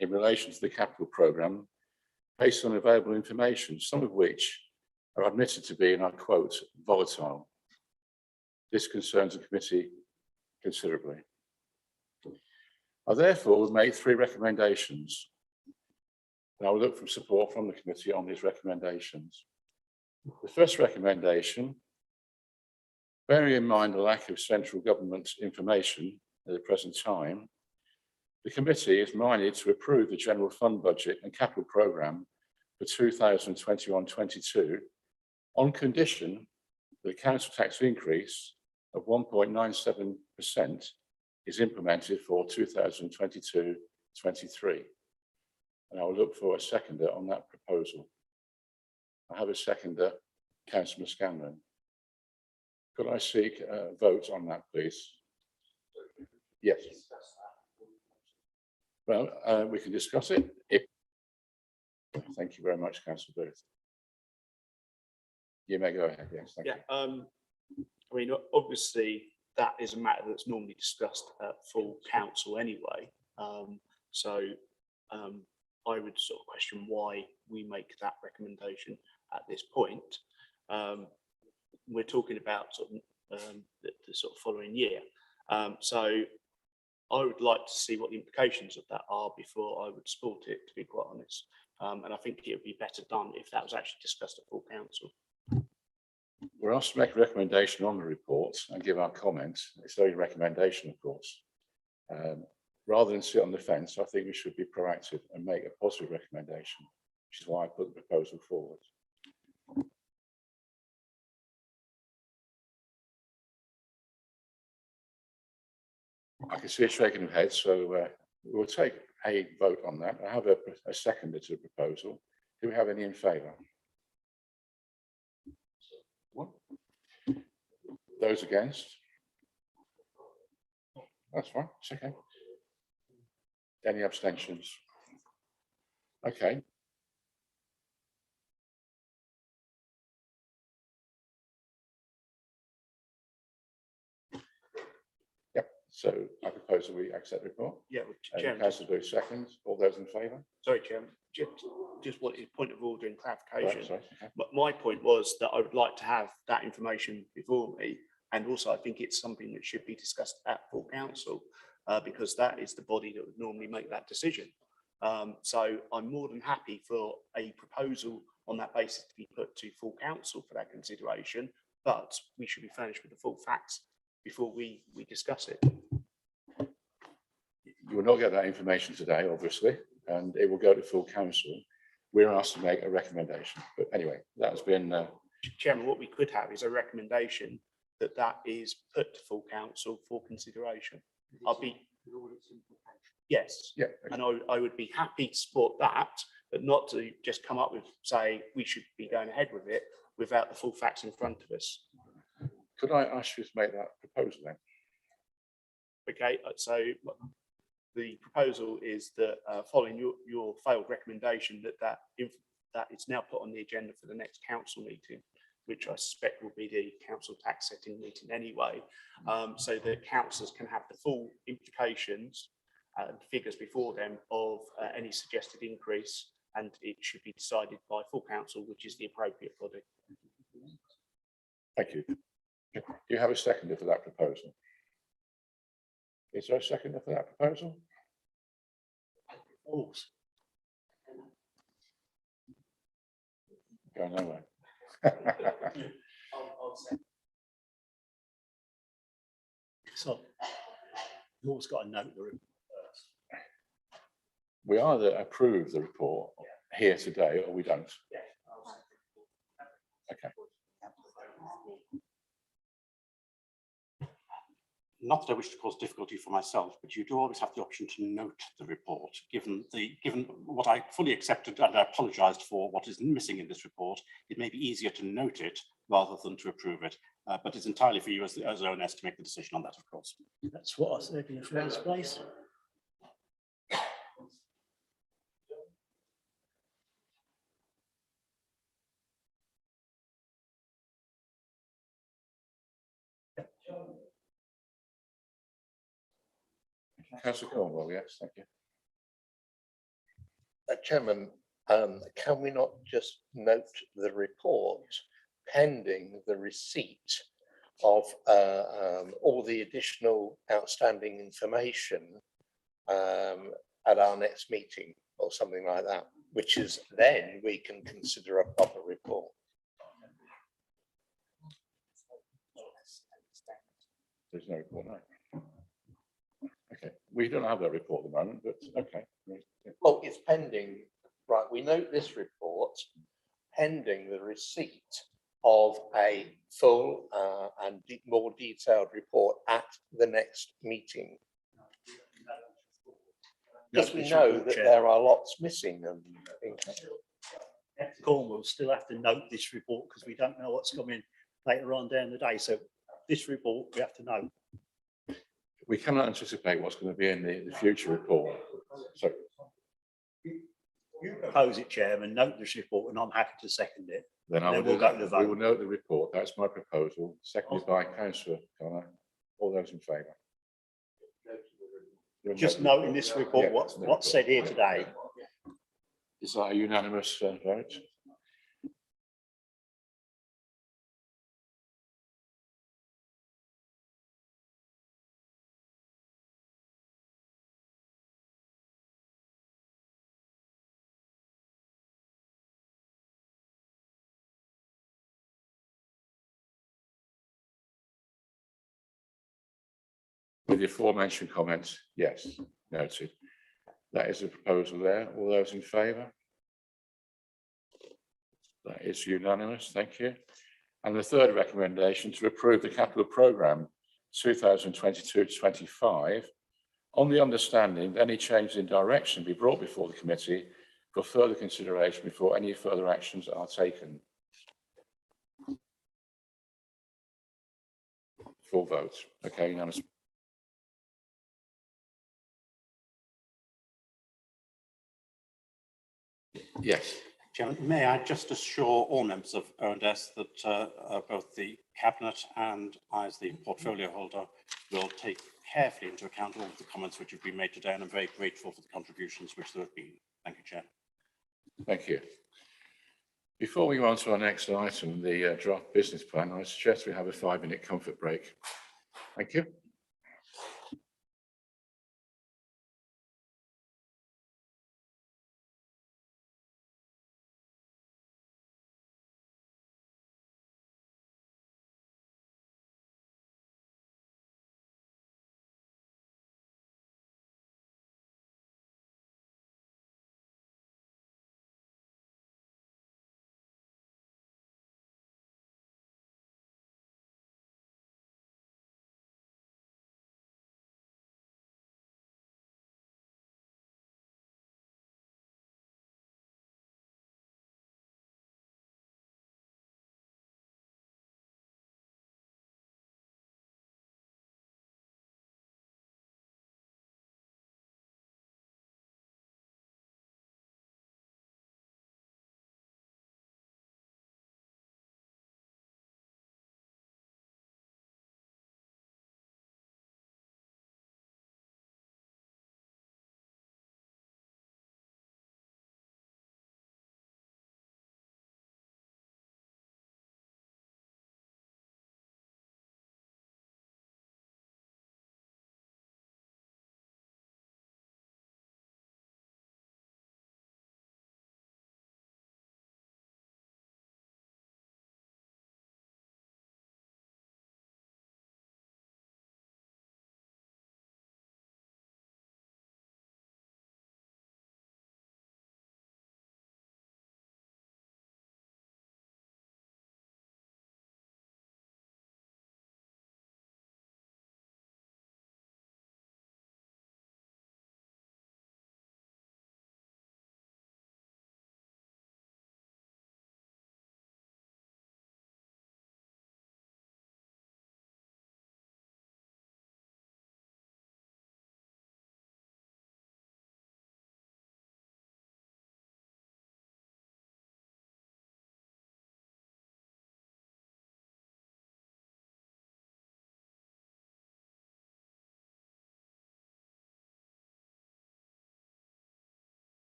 in relation to the capital programme based on available information, some of which are admitted to be, and I quote, volatile. This concerns the committee considerably. I therefore would make three recommendations. And I will look for support from the committee on these recommendations. The first recommendation, bearing in mind the lack of central government information at the present time, the committee is minded to approve the general fund budget and capital programme for 2021-22 on condition that the council tax increase of 1.97% is implemented for 2022-23. And I will look for a seconder on that proposal. I have a seconder, Councillor Scanlon. Could I seek a vote on that, please? Yes. Well, we can discuss it. Thank you very much, Councillor Booth. You may go ahead. Yes, thank you. I mean, obviously, that is a matter that's normally discussed at full council anyway. I would sort of question why we make that recommendation at this point. We're talking about sort of the sort of following year. So I would like to see what the implications of that are before I would support it, to be quite honest. And I think it would be better done if that was actually discussed at full council. We're asked to make a recommendation on the report and give our comments. It's only a recommendation, of course. Rather than sit on the fence, I think we should be proactive and make a positive recommendation, which is why I put the proposal forward. I can see a shaking of heads, so we'll take a vote on that. I have a seconder to the proposal. Do we have any in favour? What? Those against? That's fine. It's okay. Any abstentions? Okay. Yep. So I propose that we accept the report. Yeah, Chairman. Councillor Booth seconds. All those in favour? Sorry, Chairman. Just wanted a point of order and clarification. Right, sorry. Okay. But my point was that I would like to have that information before me. And also, I think it's something that should be discussed at full council because that is the body that would normally make that decision. So I'm more than happy for a proposal on that basis to be put to full council for that consideration, but we should be furnished with the full facts before we discuss it. You will not get that information today, obviously, and it will go to full council. We're asked to make a recommendation, but anyway, that has been. Chairman, what we could have is a recommendation that is put to full council for consideration. I'll be. Yes. Yeah. And I would be happy to support that, but not to just come up with say we should be going ahead with it without the full facts in front of us. Could I ask you to make that proposal then? Okay, so the proposal is that following your failed recommendation that it's now put on the agenda for the next council meeting, which I suspect will be the council tax setting meeting anyway, so that councillors can have the full implications and figures before them of any suggested increase, and it should be decided by full council, which is the appropriate body. Thank you. Do you have a seconder for that proposal? Is there a seconder for that proposal? Go nowhere. So you've always got to note the report first. We either approve the report here today or we don't. Okay. Not that I wish to cause difficulty for myself, but you do always have the option to note the report, given what I fully accepted and I apologised for what is missing in this report. It may be easier to note it rather than to approve it, but it's entirely for you as owners to make the decision on that, of course. That's what I said in the first place. Councillor Cornwall, yes, thank you. Chairman, can we not just note the report pending the receipt of all the additional outstanding information at our next meeting or something like that? which is then we can consider a proper report. There's no report now. Okay, we don't have that report at the moment, but okay. Well, it's pending, right, we note this report pending the receipt of a full and more detailed report at the next meeting. Because we know that there are lots missing and things. Cornwall still have to note this report because we don't know what's coming later on down the day. So this report we have to know. We cannot anticipate what's going to be in the future report. So You propose it, Chairman, note this report, and I'm happy to second it. then I will Then we'll do go that. to the We vote. will note the report. That's my proposal, seconded by Councillor Connor. All those in favour? Just noting this report, Yeah, what's said here today. Is that a unanimous vote? With the aforementioned comments, yes, noted. That is the proposal there. All those in favour? That is unanimous, thank you. And the third recommendation to approve the capital programme 2022-25 on the understanding that any change in direction be brought before the committee for further consideration before any further actions are taken. Full vote. Okay, unanimous. Yes. Chairman, may I just assure all members of O&S that both the Cabinet and I, as the portfolio holder, will take carefully into account all of the comments which have been made today, and I'm very grateful for the contributions which there have been. Thank you, Chair. Thank you. Before we go on to our next item, the draft business plan, I suggest we have a 5-minute comfort break. Thank you.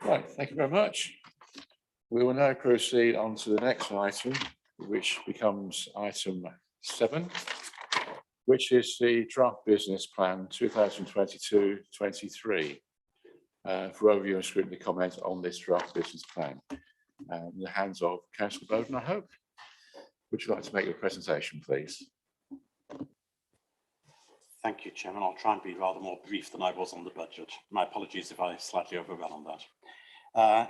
Right, thank you very much. We will now proceed on to the next item, which becomes item 7, which is the draft business plan 2022-23. For overview and scrutiny comment on this draft business plan. In the hands of Councillor Bowden, I hope. Would you like to make your presentation, please? Thank you, Chairman. I'll try and be rather more brief than I was on the budget. My apologies if I slightly overrun on that.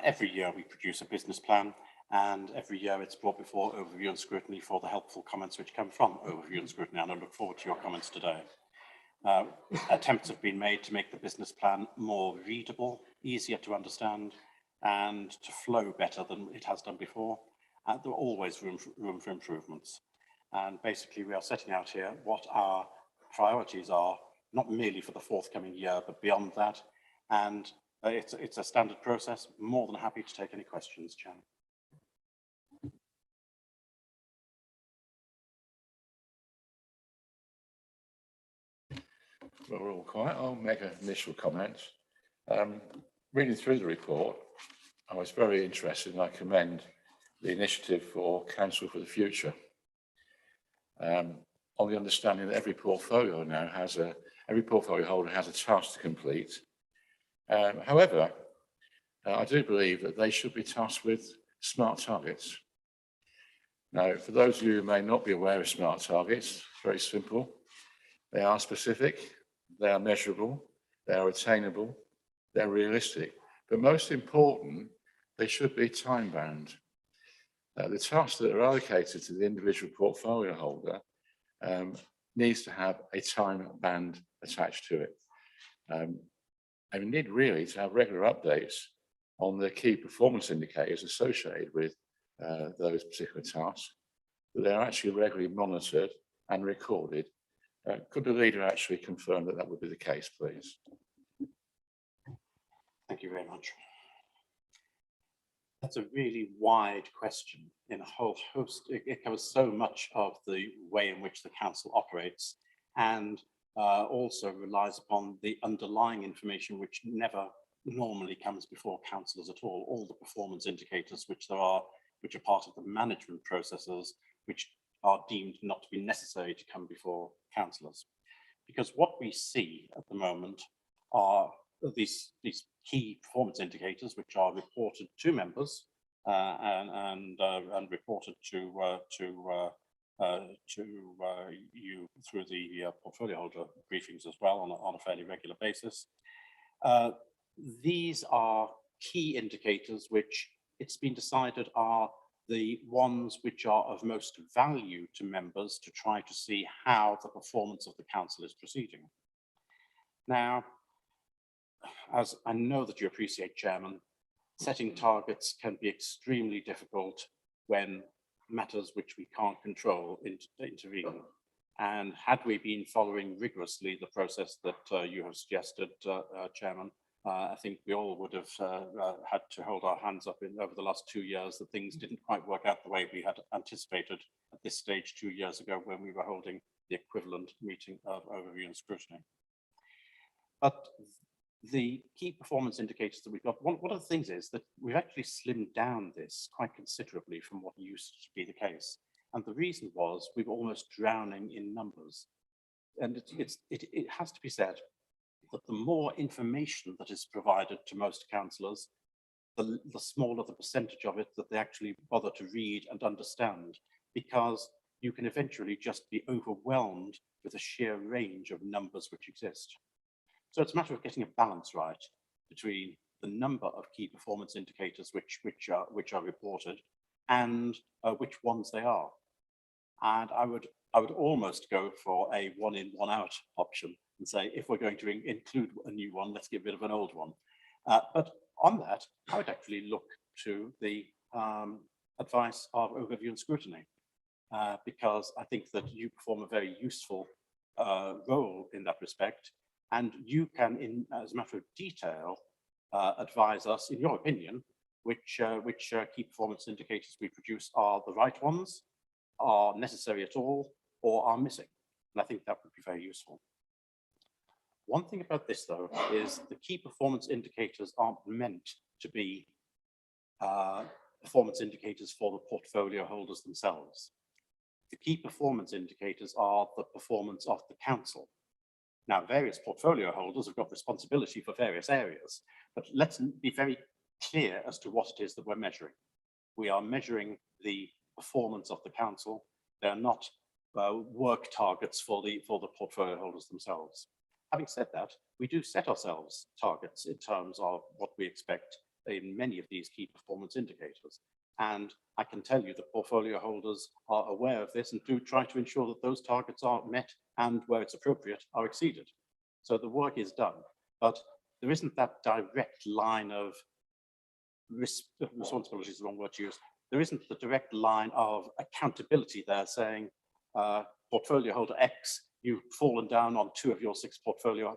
Every year we produce a business plan, and every year it's brought before overview and scrutiny for the helpful comments which come from overview and scrutiny, and I look forward to your comments today. Attempts have been made to make the business plan more readable, easier to understand, and to flow better than it has done before. There are always room for improvements. And basically we are setting out here what our priorities are, not merely for the forthcoming year, but beyond that. And it's a standard process. More than happy to take any questions, Chairman. Well, we're all quiet. I'll make an initial comment. Reading through the report, I was very interested, and I commend the initiative for Council for the Future. On the understanding that every portfolio now has every portfolio holder has a task to complete. However, I do believe that they should be tasked with smart targets. Now, for those of you who may not be aware of smart targets, it's very simple. They are specific, they are measurable, they are attainable, they're realistic, but most important, they should be time-bound. The tasks that are allocated to the individual portfolio holder needs to have a time band attached to it. And we need really to have regular updates on the key performance indicators associated with those particular tasks, that they're actually regularly monitored and recorded. Could the leader actually confirm that that would be the case, please? Thank you very much. That's a really wide question in a whole host. It covers so much of the way in which the council operates, and also relies upon the underlying information which never normally comes before councillors at all the performance indicators which are part of the management processes which are deemed not to be necessary to come before councillors. Because what we see at the moment are these key performance indicators which are reported to members and reported to you through the portfolio holder briefings as well on a fairly regular basis. These are key indicators which it's been decided are the ones which are of most value to members to try to see how the performance of the council is proceeding. Now, as I know that you appreciate, Chairman, setting targets can be extremely difficult when matters which we can't control intervene. And had we been following rigorously the process that you have suggested, Chairman, I think we all would have had to hold our hands up over the last 2 years that things didn't quite work out the way we had anticipated at this stage 2 years ago when we were holding the equivalent meeting of overview and scrutiny. But the key performance indicators that we've got, one of the things is that we've actually slimmed down this quite considerably from what used to be the case. And the reason was we were almost drowning in numbers. And it has to be said that the more information that is provided to most councillors, the smaller the percentage of it that they actually bother to read and understand, because you can eventually just be overwhelmed with the sheer range of numbers which exist. So it's a matter of getting a balance right between the number of key performance indicators which are reported and which ones they are. And I would almost go for a 1 in, 1 out option and say, if we're going to include a new one, let's get rid of an old one. But on that, I would actually look to the advice of overview and scrutiny, because I think that you perform a very useful role in that respect. And you can, as a matter of detail, advise us, in your opinion, which key performance indicators we produce are the right ones, are necessary at all, or are missing. And I think that would be very useful. One thing about this, though, is the key performance indicators aren't meant to be performance indicators for the portfolio holders themselves. The key performance indicators are the performance of the council. Now, various portfolio holders have got responsibility for various areas, but let's be very clear as to what it is that we're measuring. We are measuring the performance of the council. They're not work targets for the portfolio holders themselves. Having said that, we do set ourselves targets in terms of what we expect in many of these key performance indicators. And I can tell you that portfolio holders are aware of this and do try to ensure that those targets are met and, where it's appropriate, are exceeded. So the work is done, but there isn't that direct line of responsibility is the wrong word to use. There isn't the direct line of accountability there saying, portfolio holder X, you've fallen down on 2 of your 6 portfolio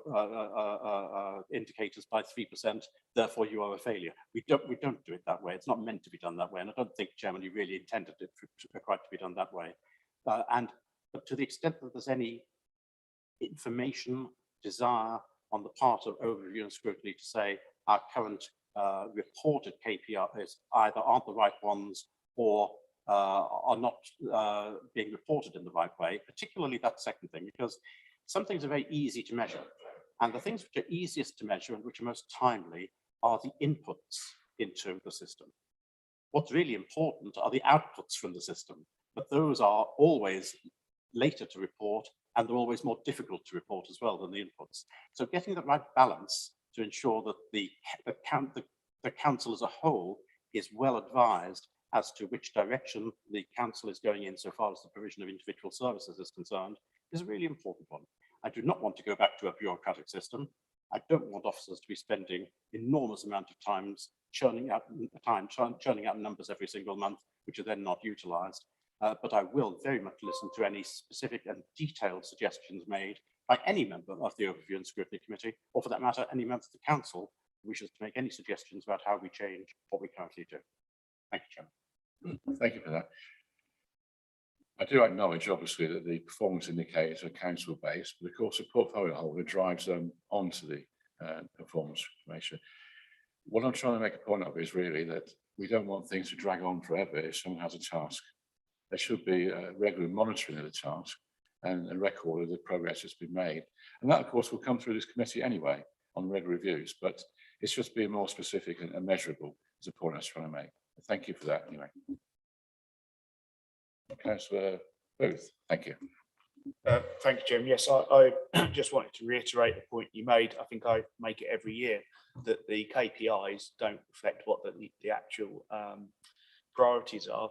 indicators by 3%, therefore you are a failure. We don't do it that way. It's not meant to be done that way. And I don't think, Chairman, you really intended it quite to be done that way. But to the extent that there's any information, desire on the part of overview and scrutiny to say our current reported KPIs either aren't the right ones or are not being reported in the right way, particularly that second thing, because some things are very easy to measure. And the things which are easiest to measure and which are most timely are the inputs into the system. What's really important are the outputs from the system, but those are always later to report, and they're always more difficult to report as well than the inputs. So getting the right balance to ensure that the council as a whole is well advised as to which direction the council is going in so far as the provision of individual services is concerned is a really important one. I do not want to go back to a bureaucratic system. I don't want officers to be spending enormous amount of time churning out numbers every single month, which are then not utilized. But I will very much listen to any specific and detailed suggestions made by any member of the Overview and Scrutiny Committee, or for that matter, any member of the council who wishes to make any suggestions about how we change what we currently do. Thank you, Chairman. Thank you for that. I do acknowledge, obviously, that the performance indicators are council-based, but of course, the portfolio holder drives them onto the performance information. What I'm trying to make a point of is really that we don't want things to drag on forever if someone has a task. There should be a regular monitoring of the task and a record of the progress that's been made. And that, of course, will come through this committee anyway on regular reviews, but it's just being more specific and measurable is the point I was trying to make. Thank you for that anyway. Councillor Booth, thank you. Thank you, Jim. Yes, I just wanted to reiterate the point you made. I think I make it every year that the KPIs don't reflect what the actual priorities are.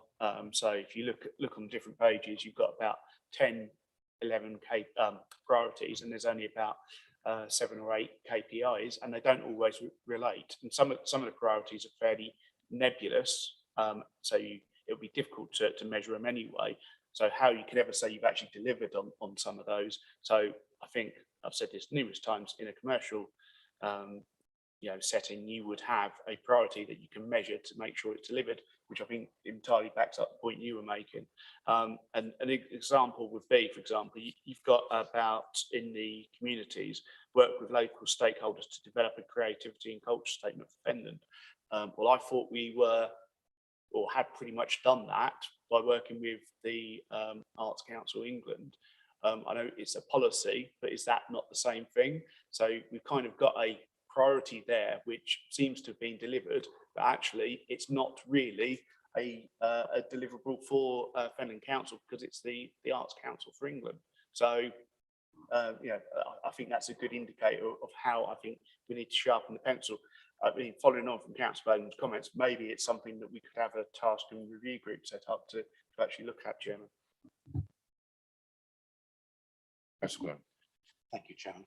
So if you look on different pages, you've got about 10, 11 priorities, and there's only about 7 or 8 KPIs, and they don't always relate. And some of the priorities are fairly nebulous, so it'll be difficult to measure them anyway. So how you can ever say you've actually delivered on some of those? So I think I've said this numerous times, in a commercial setting, you would have a priority that you can measure to make sure it's delivered, which I think entirely backs up the point you were making. And an example would be, for example, you've got about, in the communities, work with local stakeholders to develop a creativity and culture statement for Fenland. Well, I thought we were, or had pretty much done that by working with the Arts Council England. I know it's a policy, but is that not the same thing? So we've kind of got a priority there, which seems to have been delivered, but actually it's not really a deliverable for Fenland Council, because it's the Arts Council for England. So I think that's a good indicator of how I think we need to sharpen the pencil. I mean, following on from Councillor Bowden's comments, maybe it's something that we could have a task and review group set up to actually look at, Chairman. Thank you, Chairman.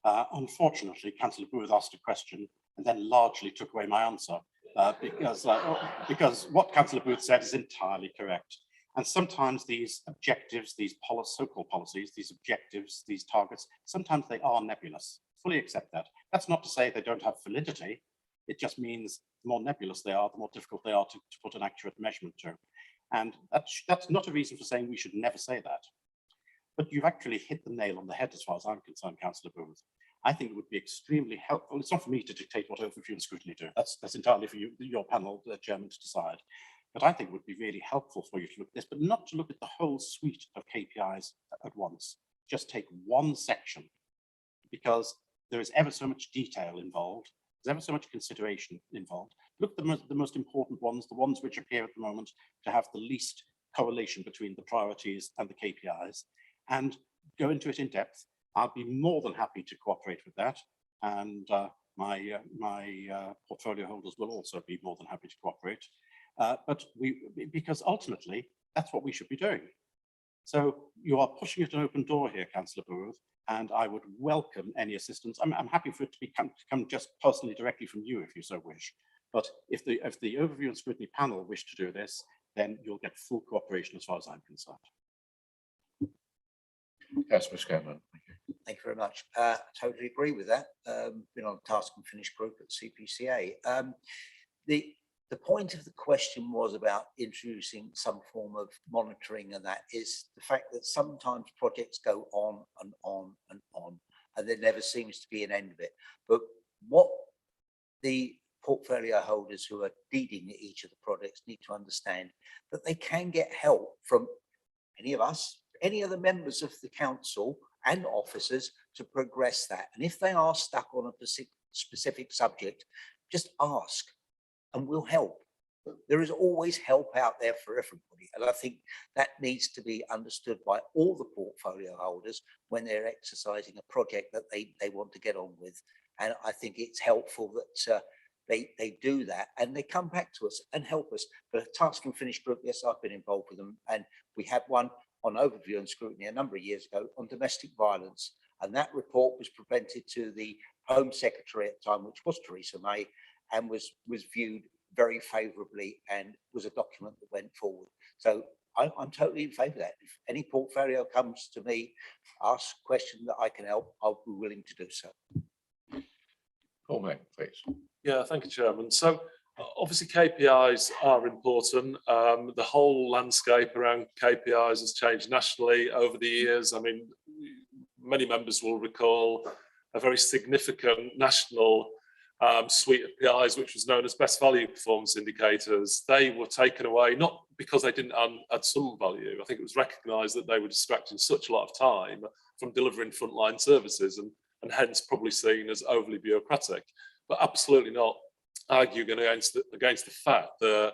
Unfortunately, Councillor Booth asked a question and then largely took away my answer because what Councillor Booth said is entirely correct. And sometimes these objectives, these so-called policies, these objectives, these targets, sometimes they are nebulous. Fully accept that. That's not to say they don't have validity. It just means the more nebulous they are, the more difficult they are to put an accurate measurement to. And that's not a reason for saying we should never say that. But you've actually hit the nail on the head as far as I'm concerned, Councillor Booth. I think it would be extremely helpful. It's not for me to dictate what overview and scrutiny do. That's entirely for you, your panel, the chairman, to decide. But I think it would be really helpful for you to look at this, but not to look at the whole suite of KPIs at once. Just take one section, because there is ever so much detail involved. There's ever so much consideration involved. Look at the most important ones, the ones which appear at the moment to have the least correlation between the priorities and the KPIs, and go into it in depth. I'll be more than happy to cooperate with that. And my portfolio holders will also be more than happy to cooperate. Because ultimately, that's what we should be doing. So you are pushing at an open door here, Councillor Booth, and I would welcome any assistance. I'm happy for it to come just personally directly from you if you so wish. But if the overview and scrutiny panel wish to do this, then you'll get full cooperation as far as I'm concerned. Councillor Scanlon, thank you. Thank you very much. Totally agree with that. Been on a task and finish group at CPCA. The point of the question was about introducing some form of monitoring, and that is the fact that sometimes projects go on and on and on, and there never seems to be an end of it. But what the portfolio holders who are leading each of the projects need to understand that they can get help from any of us, any other members of the council and officers to progress that. And if they are stuck on a specific subject, just ask and we'll help. There is always help out there for everybody. And I think that needs to be understood by all the portfolio holders when they're exercising a project that they want to get on with. And I think it's helpful that they do that and they come back to us and help us. But a task and finish group, yes, I've been involved with them. And we had one on overview and scrutiny a number of years ago on domestic violence. And that report was presented to the Home Secretary at the time, which was Theresa May, and was viewed very favourably and was a document that went forward. So I'm totally in favour of that. If any portfolio comes to me, ask a question that I can help, I'll be willing to do so. Paul Mack, please. Yeah, thank you, Chairman. So obviously KPIs are important. The whole landscape around KPIs has changed nationally over the years. I mean, many members will recall a very significant national suite of PIs, which was known as best value performance indicators. They were taken away, not because they didn't add some value. I think it was recognised that they were distracting such a lot of time from delivering frontline services and hence probably seen as overly bureaucratic, but absolutely not arguing against the fact that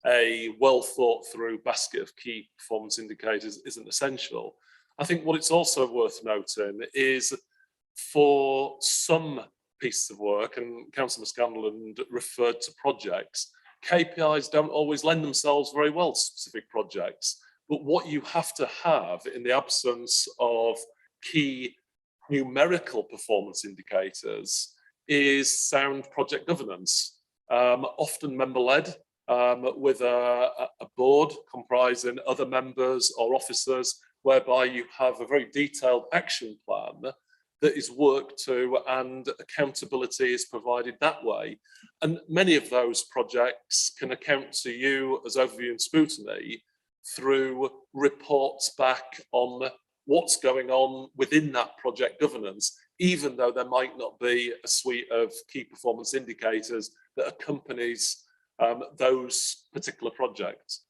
a well thought through basket of key performance indicators isn't essential. I think what it's also worth noting is for some pieces of work, and Councillor Scanlon referred to projects, KPIs don't always lend themselves very well to specific projects. But what you have to have in the absence of key numerical performance indicators is sound project governance, often member-led, with a board comprising other members or officers, whereby you have a very detailed action plan that is worked to and accountability is provided that way. And many of those projects can account to you as overview and scrutiny through reports back on what's going on within that project governance, even though there might not be a suite of key performance indicators that accompanies those particular projects.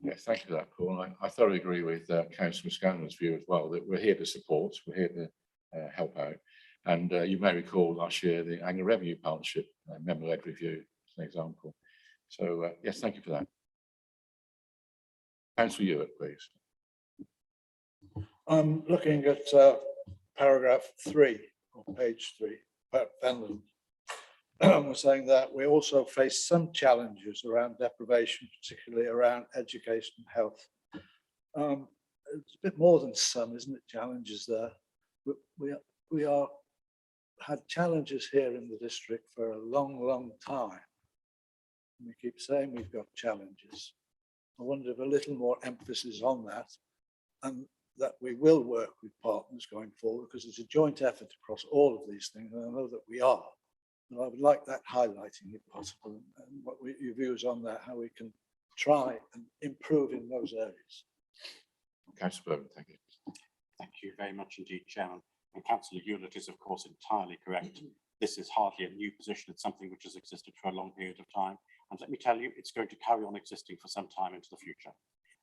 Yes, thank you for that, Paul. I thoroughly agree with Councillor Scanlon's view as well, that we're here to support, we're here to help out. And you may recall last year, the Annual Revenue Partnership member-led review as an example. So yes, thank you for that. Councillor Ewart, please. I'm looking at paragraph 3 on page 3, Fenland. We're saying that we also face some challenges around deprivation, particularly around education and health. It's a bit more than some, isn't it? Challenges there. We had challenges here in the district for a long time. We keep saying we've got challenges. I wonder if a little more emphasis on that, and that we will work with partners going forward, because it's a joint effort across all of these things, and I know that we are. And I would like that highlighting if possible, and what your views on that, how we can try and improve in those areas. Councillor Bowman, thank you. Thank you very much indeed, Chairman. And Councillor Hewlett is of course entirely correct. This is hardly a new position. It's something which has existed for a long period of time. And let me tell you, it's going to carry on existing for some time into the future.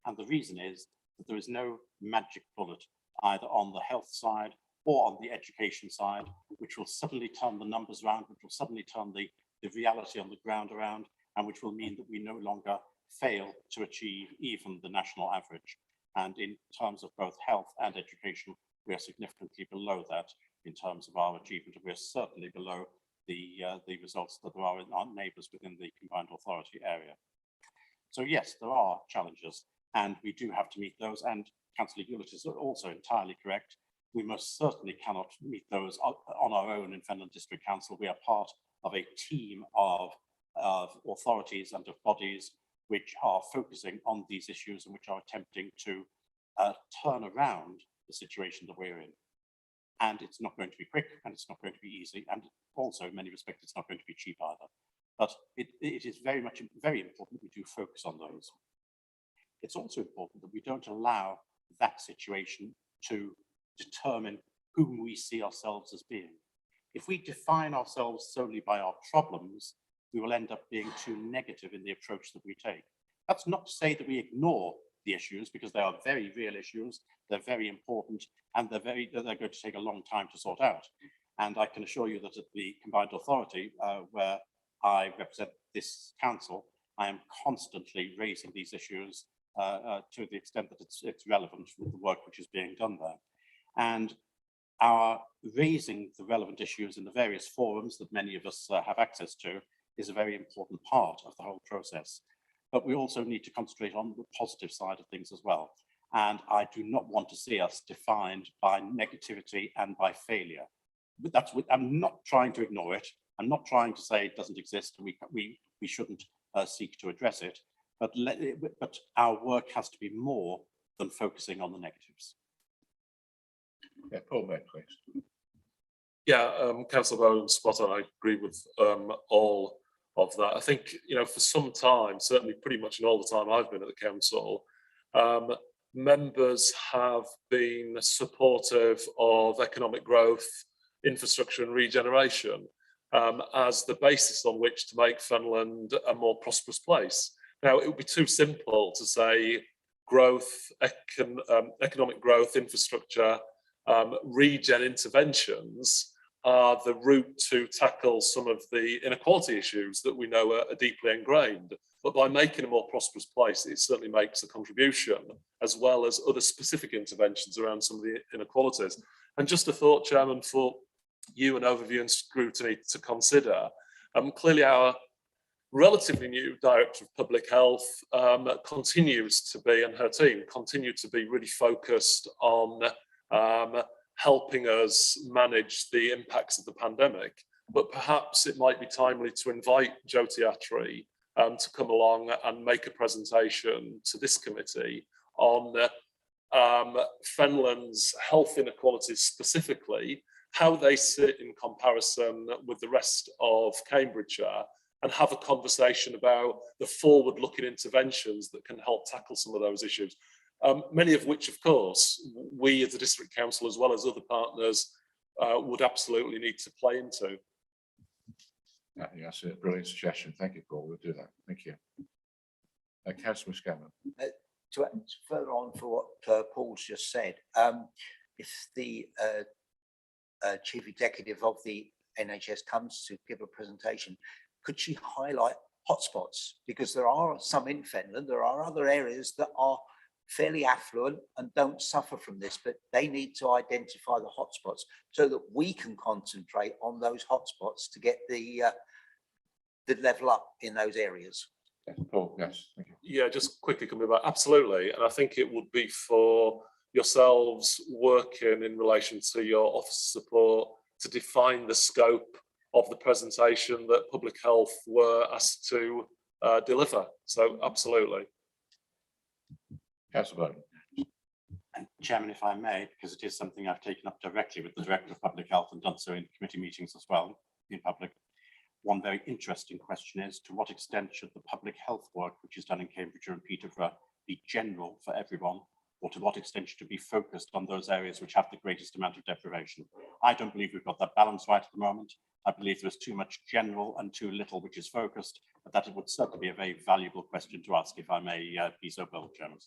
And the reason is that there is no magic bullet either on the health side or on the education side, which will suddenly turn the numbers around, which will suddenly turn the reality on the ground around, and which will mean that we no longer fail to achieve even the national average. And in terms of both health and education, we are significantly below that in terms of our achievement. And we are certainly below the results that there are in our neighbours within the combined authority area. So yes, there are challenges, and we do have to meet those. And Councillor Hewlett is also entirely correct. We most certainly cannot meet those on our own in Fenland District Council. We are part of a team of authorities and of bodies which are focusing on these issues and which are attempting to turn around the situation that we're in. And it's not going to be quick, and it's not going to be easy, and also in many respects it's not going to be cheap either. But it is very important that we do focus on those. It's also important that we don't allow that situation to determine whom we see ourselves as being. If we define ourselves solely by our problems, we will end up being too negative in the approach that we take. That's not to say that we ignore the issues, because they are very real issues, they're very important, and they're going to take a long time to sort out. And I can assure you that at the combined authority, where I represent this council, I am constantly raising these issues to the extent that it's relevant with the work which is being done there. And our raising the relevant issues in the various forums that many of us have access to is a very important part of the whole process. But we also need to concentrate on the positive side of things as well. And I do not want to see us defined by negativity and by failure. But I'm not trying to ignore it. I'm not trying to say it doesn't exist and we shouldn't seek to address it. But our work has to be more than focusing on the negatives. Yeah, Paul May, please. Yeah, Councillor Bowen, spot on. I agree with all of that. I think, for some time, certainly pretty much in all the time I've been at the council, members have been supportive of economic growth, infrastructure and regeneration as the basis on which to make Fenland a more prosperous place. Now, it would be too simple to say growth, economic growth, infrastructure, regen interventions are the route to tackle some of the inequality issues that we know are deeply ingrained. But by making a more prosperous place, it certainly makes a contribution, as well as other specific interventions around some of the inequalities. And just a thought, Chairman, for you and Overview and Scrutiny to consider. Clearly our relatively new Director of Public Health continues to be, and her team continue to be really focused on helping us manage the impacts of the pandemic. But perhaps it might be timely to invite Jyoti Attry to come along and make a presentation to this committee on Fenland's health inequalities specifically, how they sit in comparison with the rest of Cambridgeshire, and have a conversation about the forward-looking interventions that can help tackle some of those issues. Many of which, of course, we as the District Council, as well as other partners, would absolutely need to play into. I think that's a brilliant suggestion. Thank you, Paul. We'll do that. Thank you. Councillor Scanlon. To add further on for what Paul's just said, if the Chief Executive of the NHS comes to give a presentation, could she highlight hotspots? Because there are some in Fenland, there are other areas that are fairly affluent and don't suffer from this, but they need to identify the hotspots so that we can concentrate on those hotspots to get the level up in those areas. Yes, Paul, yes, thank you. Yeah, just quickly coming back, absolutely. And I think it would be for yourselves working in relation to your office support to define the scope of the presentation that Public Health were asked to deliver. So absolutely. Councillor Bowden. And Chairman, if I may, because it is something I've taken up directly with the Director of Public Health and done so in committee meetings as well in public. One very interesting question is, to what extent should the public health work which is done in Cambridgeshire and Peterborough be general for everyone, or to what extent should it be focused on those areas which have the greatest amount of deprivation. I don't believe we've got that balance right at the moment. I believe there is too much general and too little which is focused, but that it would certainly be a very valuable question to ask, if I may be so bold, Chairman.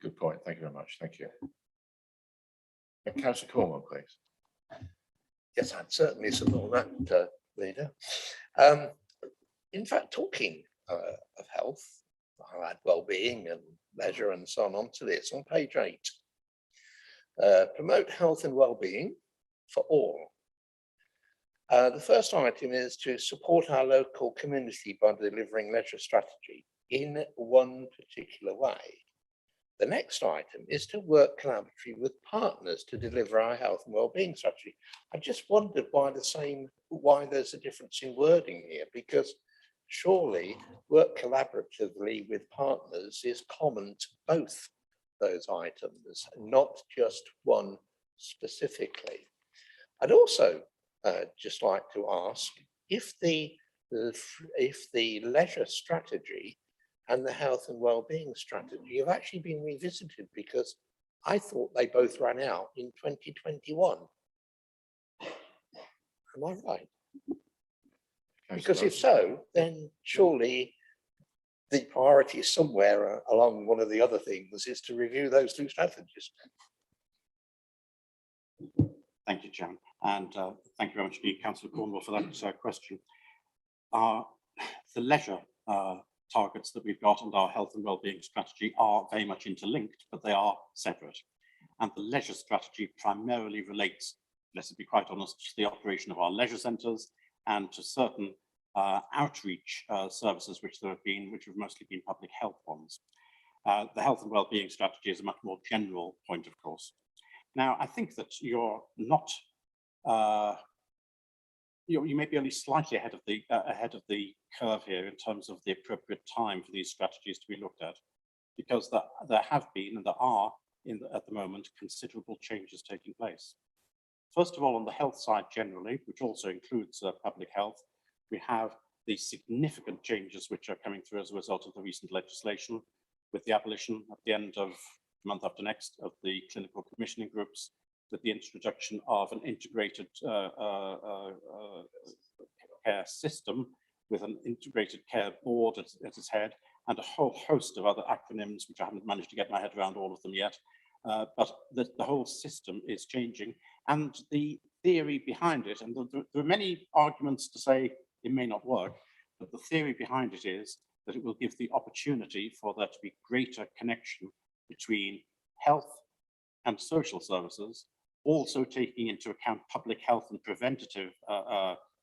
Good point. Thank you very much. Thank you. And Councillor Cornwall, please. Yes, I'd certainly support that, Leader. In fact, talking of health, I add well-being and leisure and so on to this on page 8. Promote health and well-being for all. The first item is to support our local community by delivering leisure strategy in one particular way. The next item is to work collaboratively with partners to deliver our health and well-being strategy. I just wondered why there's a difference in wording here, because surely work collaboratively with partners is common to both those items, not just one specifically. I'd also just like to ask if the leisure strategy and the health and well-being strategy have actually been revisited, because I thought they both ran out in 2021. Am I right? Because if so, then surely the priority somewhere along one of the other things is to review those two strategies. Thank you, Chairman. And thank you very much, Councillor Cornwall, for that question. The leisure targets that we've got and our health and well-being strategy are very much interlinked, but they are separate. And the leisure strategy primarily relates, let's be quite honest, to the operation of our leisure centres and to certain outreach services which have mostly been public health ones. The health and well-being strategy is a much more general point, of course. Now, I think that you're not, you may be only slightly ahead of the curve here in terms of the appropriate time for these strategies to be looked at, because there have been and there are at the moment considerable changes taking place. First of all, on the health side generally, which also includes public health, we have the significant changes which are coming through as a result of the recent legislation, with the abolition at the end of the month after next of the clinical commissioning groups, with the introduction of an integrated care system with an integrated care board at its head, and a whole host of other acronyms which I haven't managed to get my head around all of them yet. But the whole system is changing, and the theory behind it, and there are many arguments to say it may not work, but the theory behind it is that it will give the opportunity for there to be greater connection between health and social services, also taking into account public health and preventative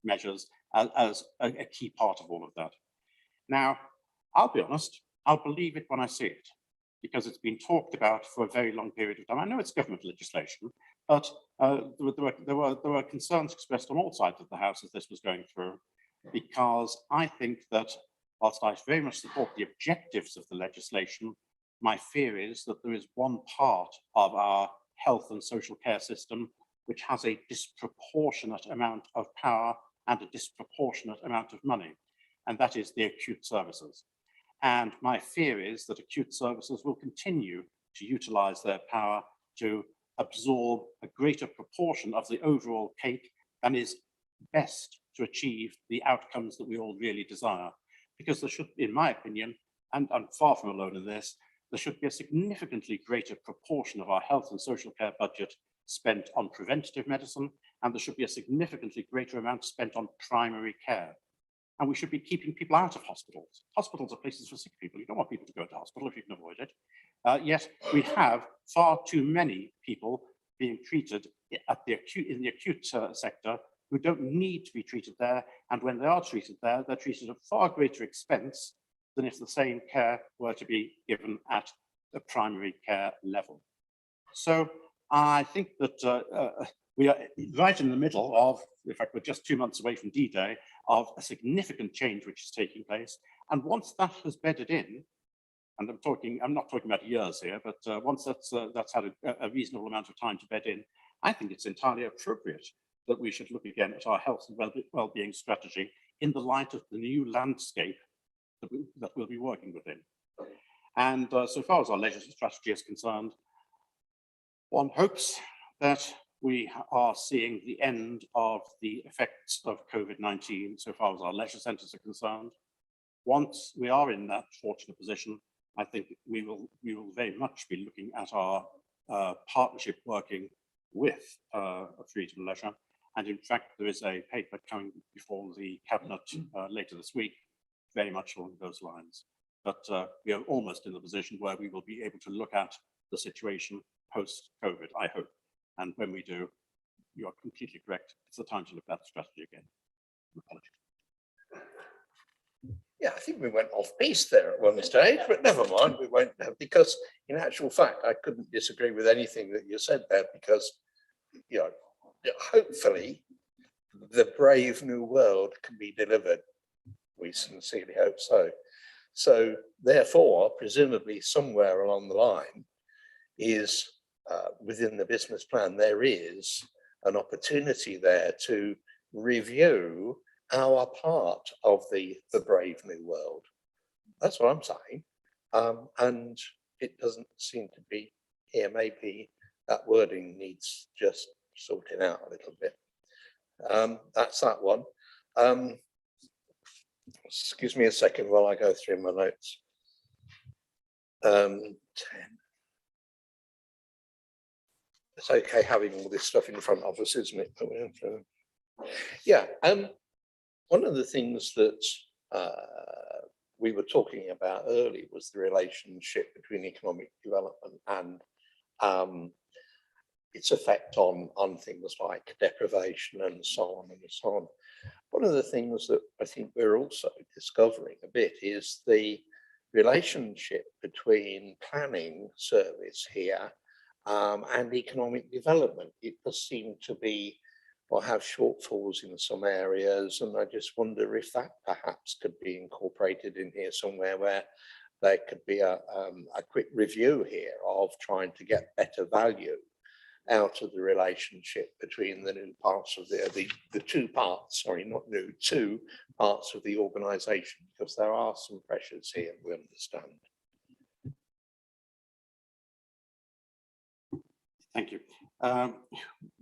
measures as a key part of all of that. Now, I'll be honest, I'll believe it when I see it, because it's been talked about for a very long period of time. I know it's government legislation, but there were concerns expressed on all sides of the House as this was going through, because I think that whilst I very much support the objectives of the legislation, my fear is that there is one part of our health and social care system which has a disproportionate amount of power and a disproportionate amount of money, and that is the acute services. And my fear is that acute services will continue to utilise their power to absorb a greater proportion of the overall cake than is best to achieve the outcomes that we all really desire. Because there should, in my opinion, and I'm far from alone in this, there should be a significantly greater proportion of our health and social care budget spent on preventative medicine, and there should be a significantly greater amount spent on primary care. And we should be keeping people out of hospitals. Hospitals are places for sick people. You don't want people to go to hospital if you can avoid it. Yet we have far too many people being treated in the acute sector who don't need to be treated there. And when they are treated there, they're treated at far greater expense than if the same care were to be given at the primary care level. So I think that we are right in the middle of, in fact, we're just 2 months away from D-Day, of a significant change which is taking place. And once that has bedded in, and I'm not talking about years here, but once that's had a reasonable amount of time to bed in, I think it's entirely appropriate that we should look again at our health and well-being strategy in the light of the new landscape that we'll be working within. And so far as our leisure strategy is concerned, one hopes that we are seeing the end of the effects of COVID-19 so far as our leisure centres are concerned. Once we are in that fortunate position, I think we will very much be looking at our partnership working with Freedom Leisure. And in fact, there is a paper coming before the Cabinet later this week, very much along those lines. But we are almost in the position where we will be able to look at the situation post-COVID, I hope. And when we do, you are completely correct. It's the time to look at the strategy again. Apologies. Yeah, I think we went off piece there at one stage, but never mind, we won't have, because in actual fact, I couldn't disagree with anything that you said there, because, you know, hopefully the brave new world can be delivered. We sincerely hope so. So therefore, presumably somewhere along the line is within the business plan, there is an opportunity there to review our part of the brave new world. That's what I'm saying. And it doesn't seem to be here. Maybe that wording needs just sorting out a little bit. That's that one. Excuse me a second while I go through my notes. 10. It's okay having all this stuff in front of us, isn't it? Yeah. One of the things that we were talking about earlier was the relationship between economic development and its effect on things like deprivation and so on and so on. One of the things that I think we're also discovering a bit is the relationship between planning service here and economic development. It does seem to be or have shortfalls in some areas, and I just wonder if that perhaps could be incorporated in here somewhere, where there could be a quick review here of trying to get better value out of the relationship between the new parts of the two parts, sorry, not new, two parts of the organisation, because there are some pressures here, we understand. Thank you.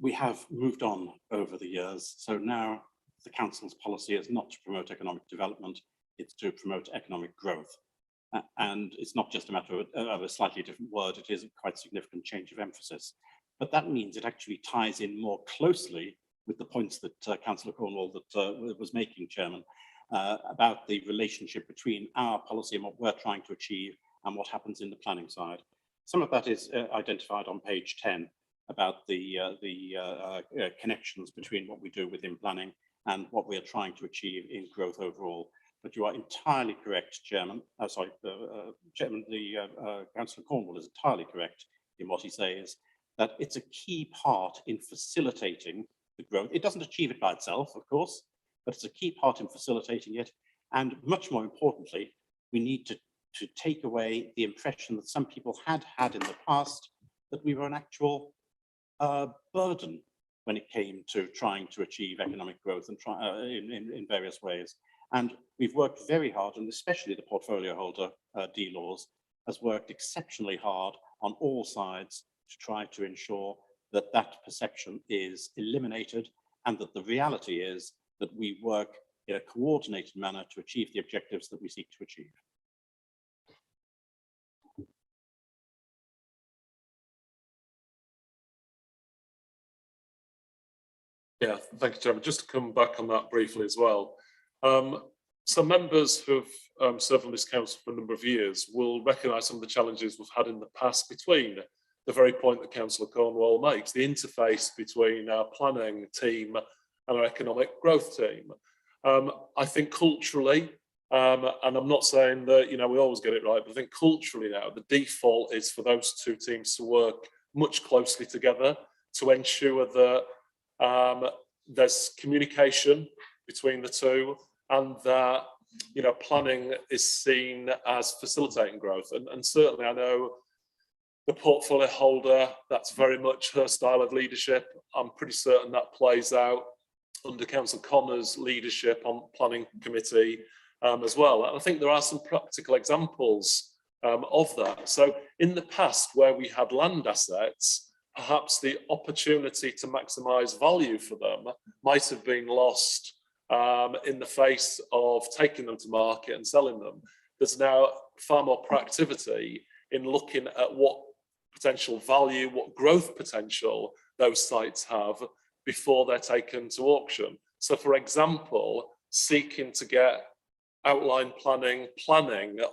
We have moved on over the years. So now the Council's policy is not to promote economic development, it's to promote economic growth. And it's not just a matter of a slightly different word, it is a quite significant change of emphasis. But that means it actually ties in more closely with the points that Councillor Cornwall was making, Chairman, about the relationship between our policy and what we're trying to achieve and what happens in the planning side. Some of that is identified on page 10 about the connections between what we do within planning and what we are trying to achieve in growth overall. But you are entirely correct, Chairman. Chairman, Councillor Cornwall is entirely correct in what he says, that it's a key part in facilitating the growth. It doesn't achieve it by itself, of course, but it's a key part in facilitating it. And much more importantly, we need to take away the impression that some people had in the past that we were an actual burden when it came to trying to achieve economic growth and in various ways. And we've worked very hard, and especially the portfolio holder, D-Laws, has worked exceptionally hard on all sides to try to ensure that that perception is eliminated and that the reality is that we work in a coordinated manner to achieve the objectives that we seek to achieve. Yeah, thank you, Chairman. Just to come back on that briefly as well. Some members who have served on this council for a number of years will recognise some of the challenges we've had in the past between the very point that Councillor Cornwall makes, the interface between our planning team and our economic growth team. I think culturally, and I'm not saying that, you know, we always get it right, but I think culturally now, the default is for those two teams to work much closely together to ensure that there's communication between the two, and that, you know, planning is seen as facilitating growth. And certainly I know the portfolio holder, that's very much her style of leadership. I'm pretty certain that plays out under Councillor Connor's leadership on planning committee as well. And I think there are some practical examples of that. So in the past, where we had land assets, perhaps the opportunity to maximise value for them might have been lost in the face of taking them to market and selling them. There's now far more proactivity in looking at what potential value, what growth potential those sites have before they're taken to auction. So for example, seeking to get outline planning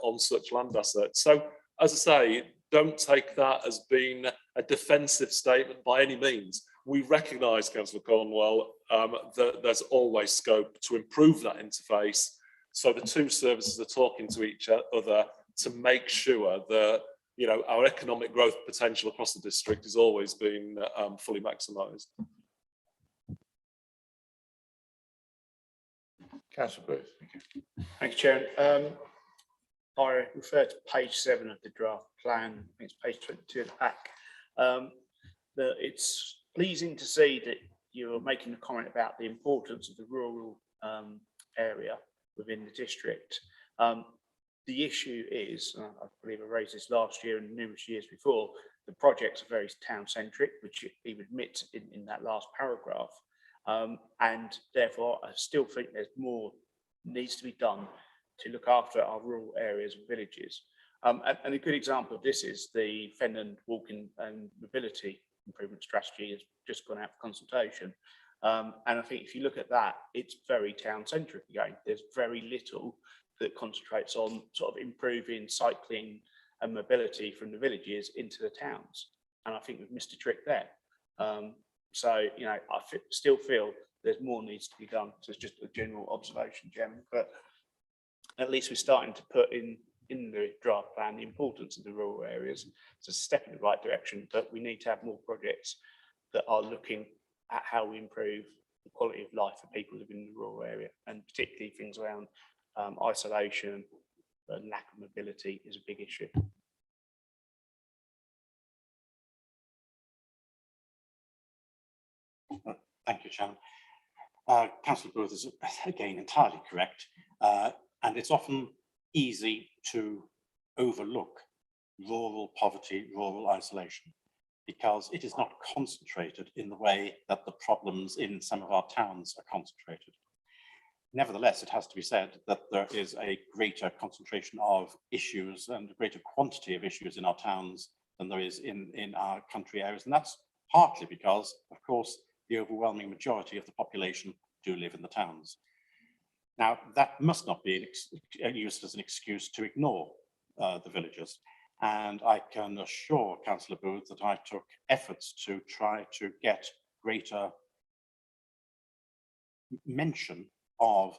on such land assets. So as I say, don't take that as being a defensive statement by any means. We recognise, Councillor Cornwell, that there's always scope to improve that interface. So the two services are talking to each other to make sure that, you know, our economic growth potential across the district is always being fully maximised. Councillor Booth, thank you. Thank you, Chair. I refer to page 7 of the draft plan. I think it's page 22 of the pack. That it's pleasing to see that you're making a comment about the importance of the rural area within the district. The issue is, I believe I raised this last year and numerous years before, the projects are very town-centric, which you admit in that last paragraph. And therefore, I still think there's more needs to be done to look after our rural areas and villages. And a good example of this is the Fenland Walking and Mobility Improvement Strategy has just gone out for consultation. And I think if you look at that, it's very town-centric again. There's very little that concentrates on sort of improving cycling and mobility from the villages into the towns. And I think we've missed a trick there. So, you know, I still feel there's more needs to be done. So it's just a general observation, Chairman, but at least we're starting to put in the draft plan the importance of the rural areas. It's a step in the right direction, but we need to have more projects that are looking at how we improve the quality of life for people living in the rural area, and particularly things around isolation and lack of mobility is a big issue. Thank you, Chairman. Councillor Booth is again entirely correct, and it's often easy to overlook rural poverty, rural isolation, because it is not concentrated in the way that the problems in some of our towns are concentrated. Nevertheless, it has to be said that there is a greater concentration of issues and a greater quantity of issues in our towns than there is in our country areas. And that's partly because, of course, the overwhelming majority of the population do live in the towns. Now, that must not be used as an excuse to ignore the villages. And I can assure Councillor Booth that I took efforts to try to get greater mention of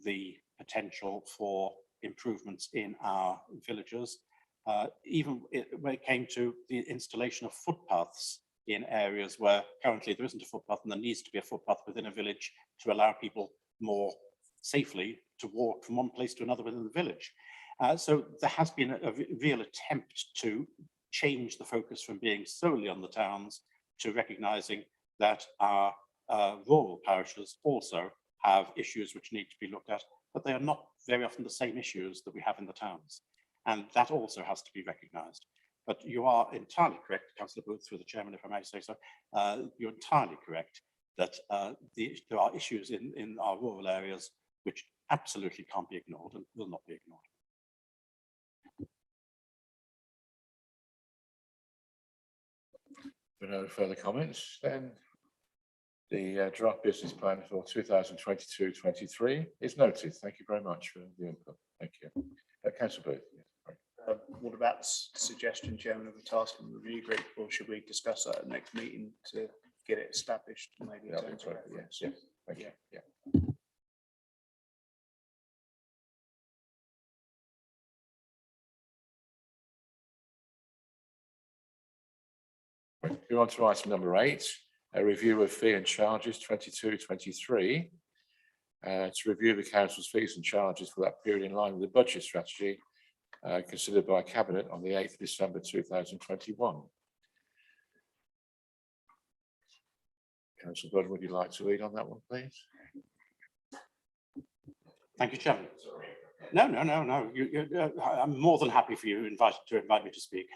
the potential for improvements in our villages, even when it came to the installation of footpaths in areas where currently there isn't a footpath, and there needs to be a footpath within a village to allow people more safely to walk from one place to another within the village. So there has been a real attempt to change the focus from being solely on the towns to recognizing that our rural parishes also have issues which need to be looked at, but they are not very often the same issues that we have in the towns. And that also has to be recognized. But you are entirely correct, Councillor Booth, through the chairman, if I may say so, you're entirely correct that there are issues in our rural areas which absolutely can't be ignored and will not be ignored. There are no further comments, then the draft business plan for 2022-23 is noted. Thank you very much for the input. Thank you. Councillor Booth. Yeah, What about the suggestion, Chairman, of a task and review group, or should we discuss that at the next meeting to get it established? Maybe that'd be great. Yes, yes. Thank you. Yeah. Go on to item number 8, a review of fee and charges 22-23. To review the council's fees and charges for that period in line with the budget strategy considered by Cabinet on the 8th of December 2021. Councillor Budd, would you like to lead on that one, please? Thank you, Chairman. No. I'm more than happy for you to invite me to speak.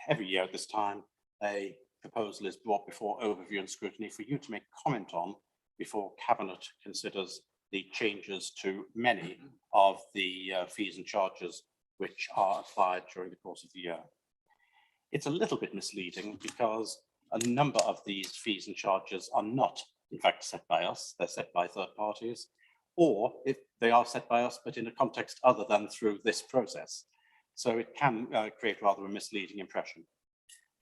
Every year at this time, a proposal is brought before overview and scrutiny for you to make comment on before Cabinet considers the changes to many of the fees and charges which are applied during the course of the year. It's a little bit misleading because a number of these fees and charges are not, in fact, set by us, they're set by third parties, or if they are set by us, but in a context other than through this process. So it can create rather a misleading impression.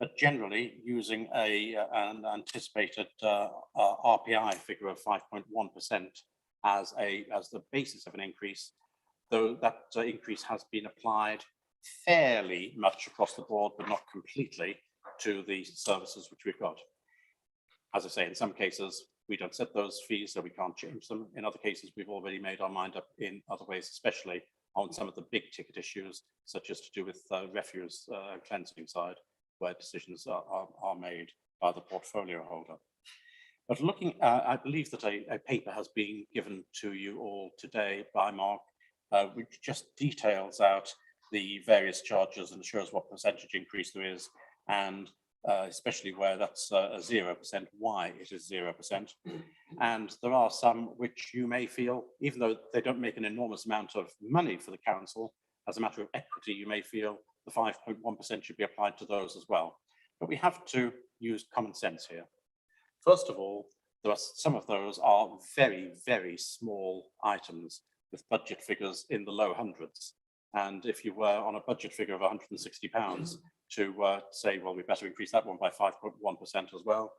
But generally, using an anticipated RPI figure of 5.1% as the basis of an increase, though that increase has been applied fairly much across the board, but not completely, to the services which we've got. As I say, in some cases, we don't set those fees, so we can't change them. In other cases, we've already made our mind up in other ways, especially on some of the big ticket issues, such as to do with refuse cleansing side, where decisions are made by the portfolio holder. But looking, I believe that a paper has been given to you all today by Mark, which just details out the various charges and shows what percentage increase there is, and especially where that's 0%, why it is 0%. And there are some which you may feel, even though they don't make an enormous amount of money for the council, as a matter of equity, you may feel the 5.1% should be applied to those as well. But we have to use common sense here. First of all, there are some of those are very, very small items with budget figures in the low hundreds. And if you were on a budget figure of £160 to say, well, we better increase that one by 5.1% as well,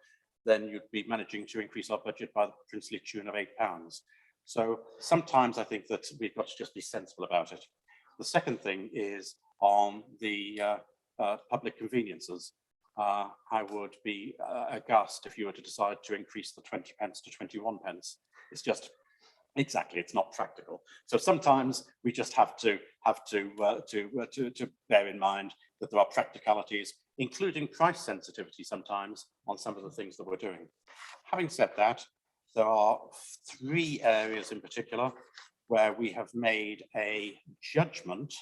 then you'd be managing to increase our budget by the princely tune of £8. So sometimes I think that we've got to just be sensible about it. The second thing is on the public conveniences. I would be aghast if you were to decide to increase the 20 pence to 21 pence. It's just, exactly, it's not practical. So sometimes we just have to bear in mind that there are practicalities, including price sensitivity sometimes on some of the things that we're doing. Having said that, there are 3 areas in particular where we have made a judgment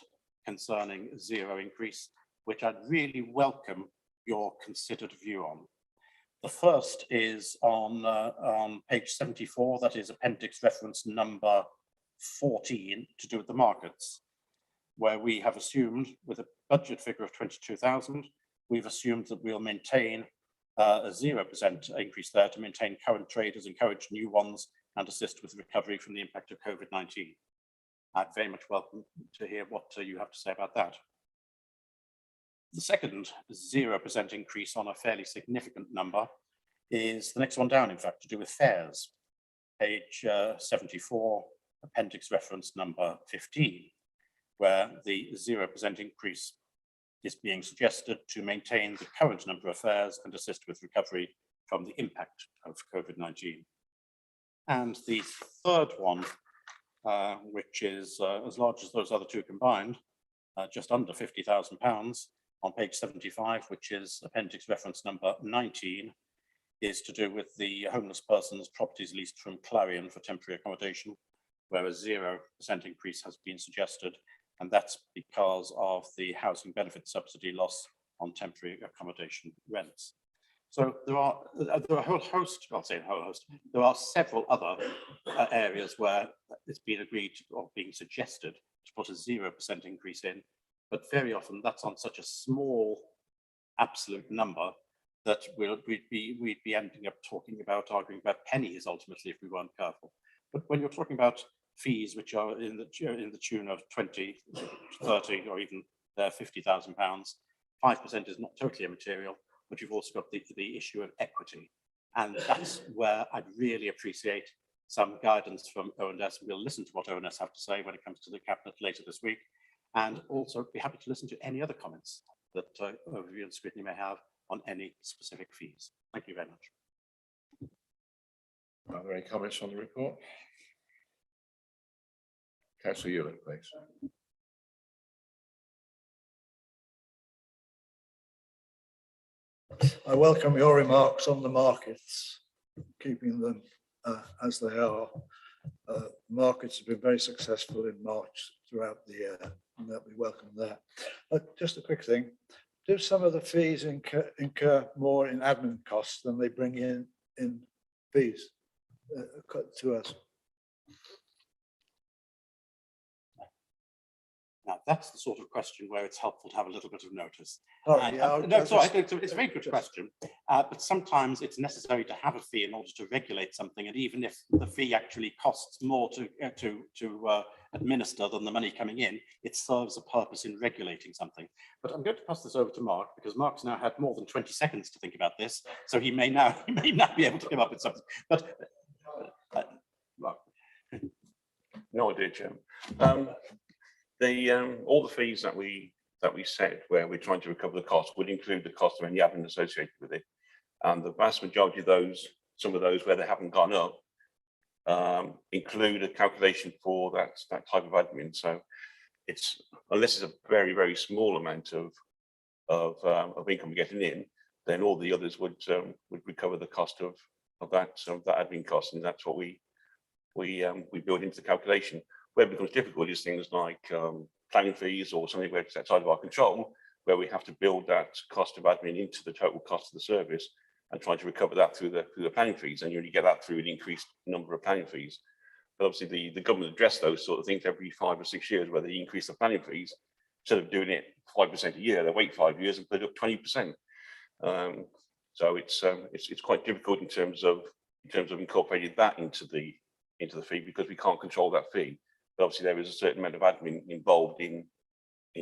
concerning 0 increase, which I'd really welcome your considered view on. The first is on page 74, that is appendix reference number 14, to do with the markets, where we have assumed, with a budget figure of 22,000, we've assumed that we'll maintain a 0% increase there to maintain current traders, encourage new ones, and assist with recovery from the impact of COVID-19. I'd very much welcome to hear what you have to say about that. The second 0% increase on a fairly significant number is the next one down, in fact, to do with fares. Page 74, appendix reference number 15, where the 0% increase is being suggested to maintain the current number of fares and assist with recovery from the impact of COVID-19. And the third one, which is as large as those other 2 combined, just under £50,000, on page 75, which is appendix reference number 19, is to do with the homeless persons' properties leased from Clarion for temporary accommodation, where a 0% increase has been suggested, and that's because of the housing benefit subsidy loss on temporary accommodation rents. So there are a whole host, I'll say a whole host, there are several other areas where it's been agreed or being suggested to put a 0% increase in, but very often that's on such a small absolute number that we'd be ending up arguing about pennies ultimately if we weren't careful. But when you're talking about fees which are in the tune of 20, 30, or even £50,000, 5% is not totally immaterial, but you've also got the issue of equity. And that's where I'd really appreciate some guidance from ONS. We'll listen to what ONS have to say when it comes to the Cabinet later this week, and also be happy to listen to any other comments that Overview and Scrutiny may have on any specific fees. Thank you very much. Are there any comments on the report? Councillor Ewing, please. I welcome your remarks on the markets, keeping them as they are. Markets have been very successful in March throughout the year, and that we welcome that. Just a quick thing, do some of the fees incur more in admin costs than they bring in fees to us? Now, that's the sort of question where it's helpful to have a little bit of notice. Sorry, yeah, No, I'll it's all right. just- It's a very good question. But sometimes it's necessary to have a fee in order to regulate something. And even if the fee actually costs more to administer than the money coming in, it serves a purpose in regulating something. But I'm going to pass this over to Mark, because Mark's now had more than 20 seconds to think about this. So he may now be able to come up with something. But Mark. No idea, Chairman. All the fees that we set where we're trying to recover the cost would include the cost of any admin associated with it. And the vast majority of those, some of those where they haven't gone up, include a calculation for that type of admin. So it's, unless it's a very, very small amount of income we're getting in, then all the others would recover the cost of that admin cost, and that's what we build into the calculation. Where it becomes difficult is things like planning fees or something where it's outside of our control, where we have to build that cost of admin into the total cost of the service and try to recover that through the planning fees, and you only get that through an increased number of planning fees. But obviously the government address those sort of things every 5 or 6 years, where they increase the planning fees. Instead of doing it 5% a year, they wait 5 years and put it up 20%. So it's quite difficult in terms of incorporating that into the fee, because we can't control that fee. But obviously there is a certain amount of admin involved in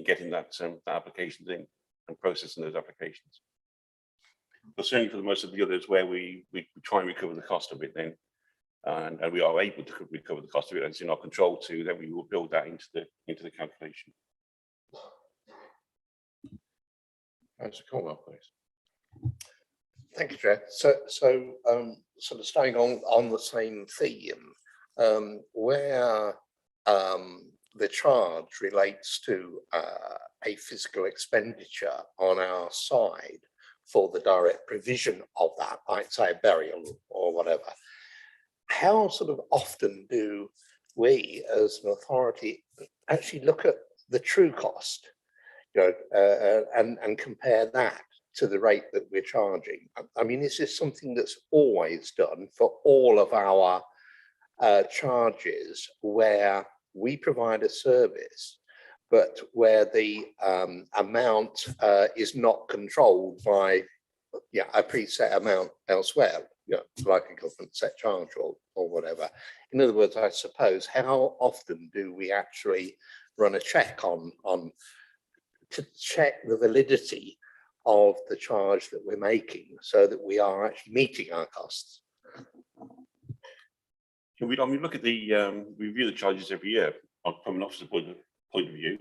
getting that applications in and processing those applications. But certainly for the most of the others where we try and recover the cost of it, then and we are able to recover the cost of it, and it's in our control to, then we will build that into the calculation. Councillor Cornwell, please. Thank you, Chair. So sort of staying on the same theme, where the charge relates to a physical expenditure on our side for the direct provision of that, like say a burial or whatever, how sort of often do we as an authority actually look at the true cost, you know, and compare that to the rate that we're charging? I mean, is this something that's always done for all of our charges where we provide a service, but where the amount is not controlled by a preset amount elsewhere, like a government set charge or whatever? In other words, I suppose, how often do we actually run a check to check the validity of the charge that we're making, so that we are actually meeting our costs? I mean, look at we review the charges every year from an officer point of view.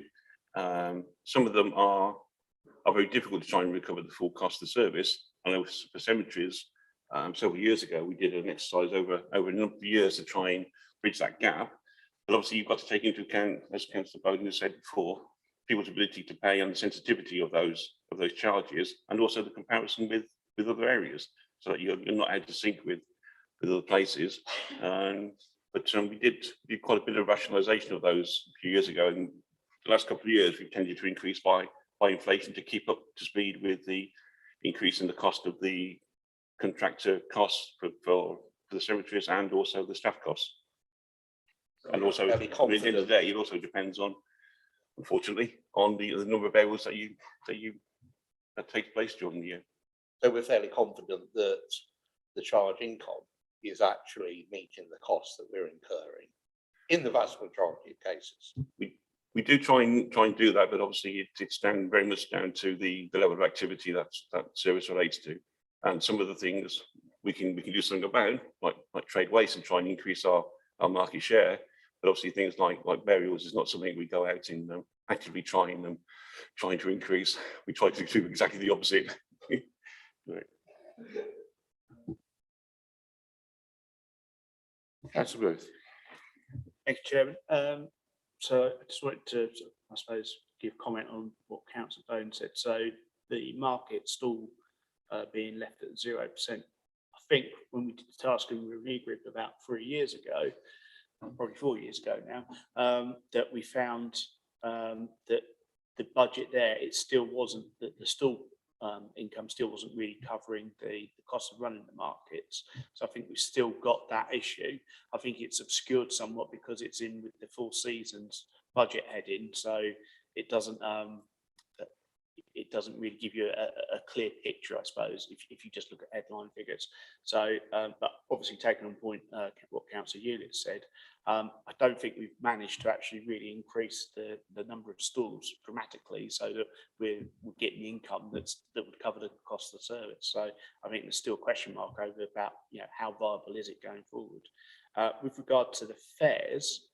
Some of them are very difficult to try and recover the full cost of the service. I know for cemeteries, several years ago, we did an exercise over a number of years to try and bridge that gap. But obviously, you've got to take into account, as Councillor Bowden has said before, people's ability to pay and the sensitivity of those charges, and also the comparison with other areas, so that you're not out of sync with other places. But we did quite a bit of rationalisation of those a few years ago, and the last couple of years we've tended to increase by inflation to keep up to speed with the increase in the cost of the contractor costs for the cemeteries, and also the staff costs. And also, at the end of the day, it also depends on, unfortunately, on the number of burials that takes place during the year. So we're fairly confident that the charge income is actually meeting the costs that we're incurring in the vast majority of cases. We do try and do that, but obviously it's very much down to the level of activity that service relates to, and some of the things we can do something about, like trade waste, and try and increase our market share. But obviously things like burials is not something we go out and actively trying to increase. We try to do exactly the opposite. Right. Councillor Booth. Thank you, Chairman. So I just wanted to, I suppose, give comment on what Councillor Bone said. So the market stall being left at 0%. I think when we did the task and review group about 3 years ago, probably 4 years ago now, that we found that the budget there, it still wasn't, the stall income still wasn't really covering the cost of running the markets. So I think we've still got that issue. I think it's obscured somewhat because it's in with the full season's budget heading, so it doesn't really give you a clear picture, I suppose, if you just look at headline figures. So, but obviously taking on point what Councillor Hewlett said, I don't think we've managed to actually really increase the number of stalls dramatically, so that we're getting the income that would cover the cost of the service. So I think there's still a question mark over about, you know, how viable is it going forward. With regard to the fares,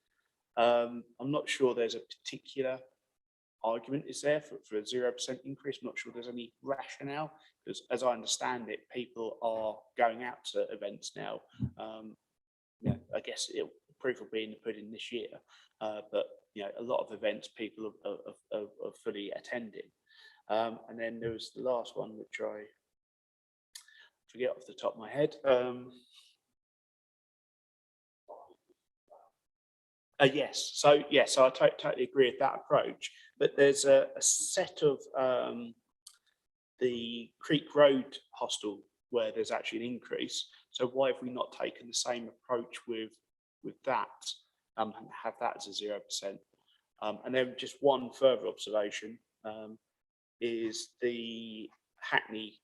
I'm not sure there's a particular argument is there for a 0% increase. I'm not sure there's any rationale, because as I understand it, people are going out to events now. Yeah, I guess proof will be in the pudding this year, but you know, a lot of events people are fully attending. And then there was the last one, which I forget off the top of my head. Yes, so I totally agree with that approach, but there's a set of the Creek Road hostel where there's actually an increase. So why have we not taken the same approach with that and have that as a 0%? And then just one further observation is the Hackney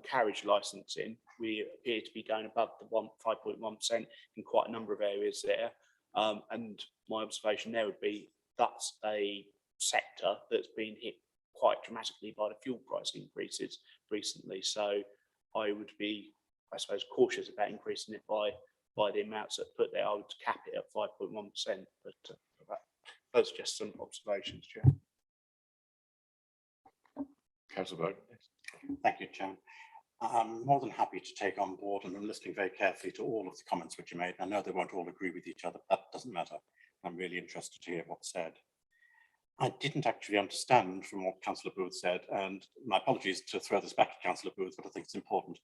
carriage licensing. We appear to be going above the 5.1% in quite a number of areas there. And my observation there would be that's a sector that's been hit quite dramatically by the fuel price increases recently. So I would be, I suppose, cautious about increasing it by the amounts that put there. I would cap it at 5.1%. But those are just some observations, Chair. Councillor Bowden. Thank you, Chairman. I'm more than happy to take on board, and I'm listening very carefully to all of the comments which you made. I know they won't all agree with each other, but that doesn't matter. I'm really interested to hear what's said. I didn't actually understand from what Councillor Booth said, and my apologies to throw this back to Councillor Booth, but I think it's important.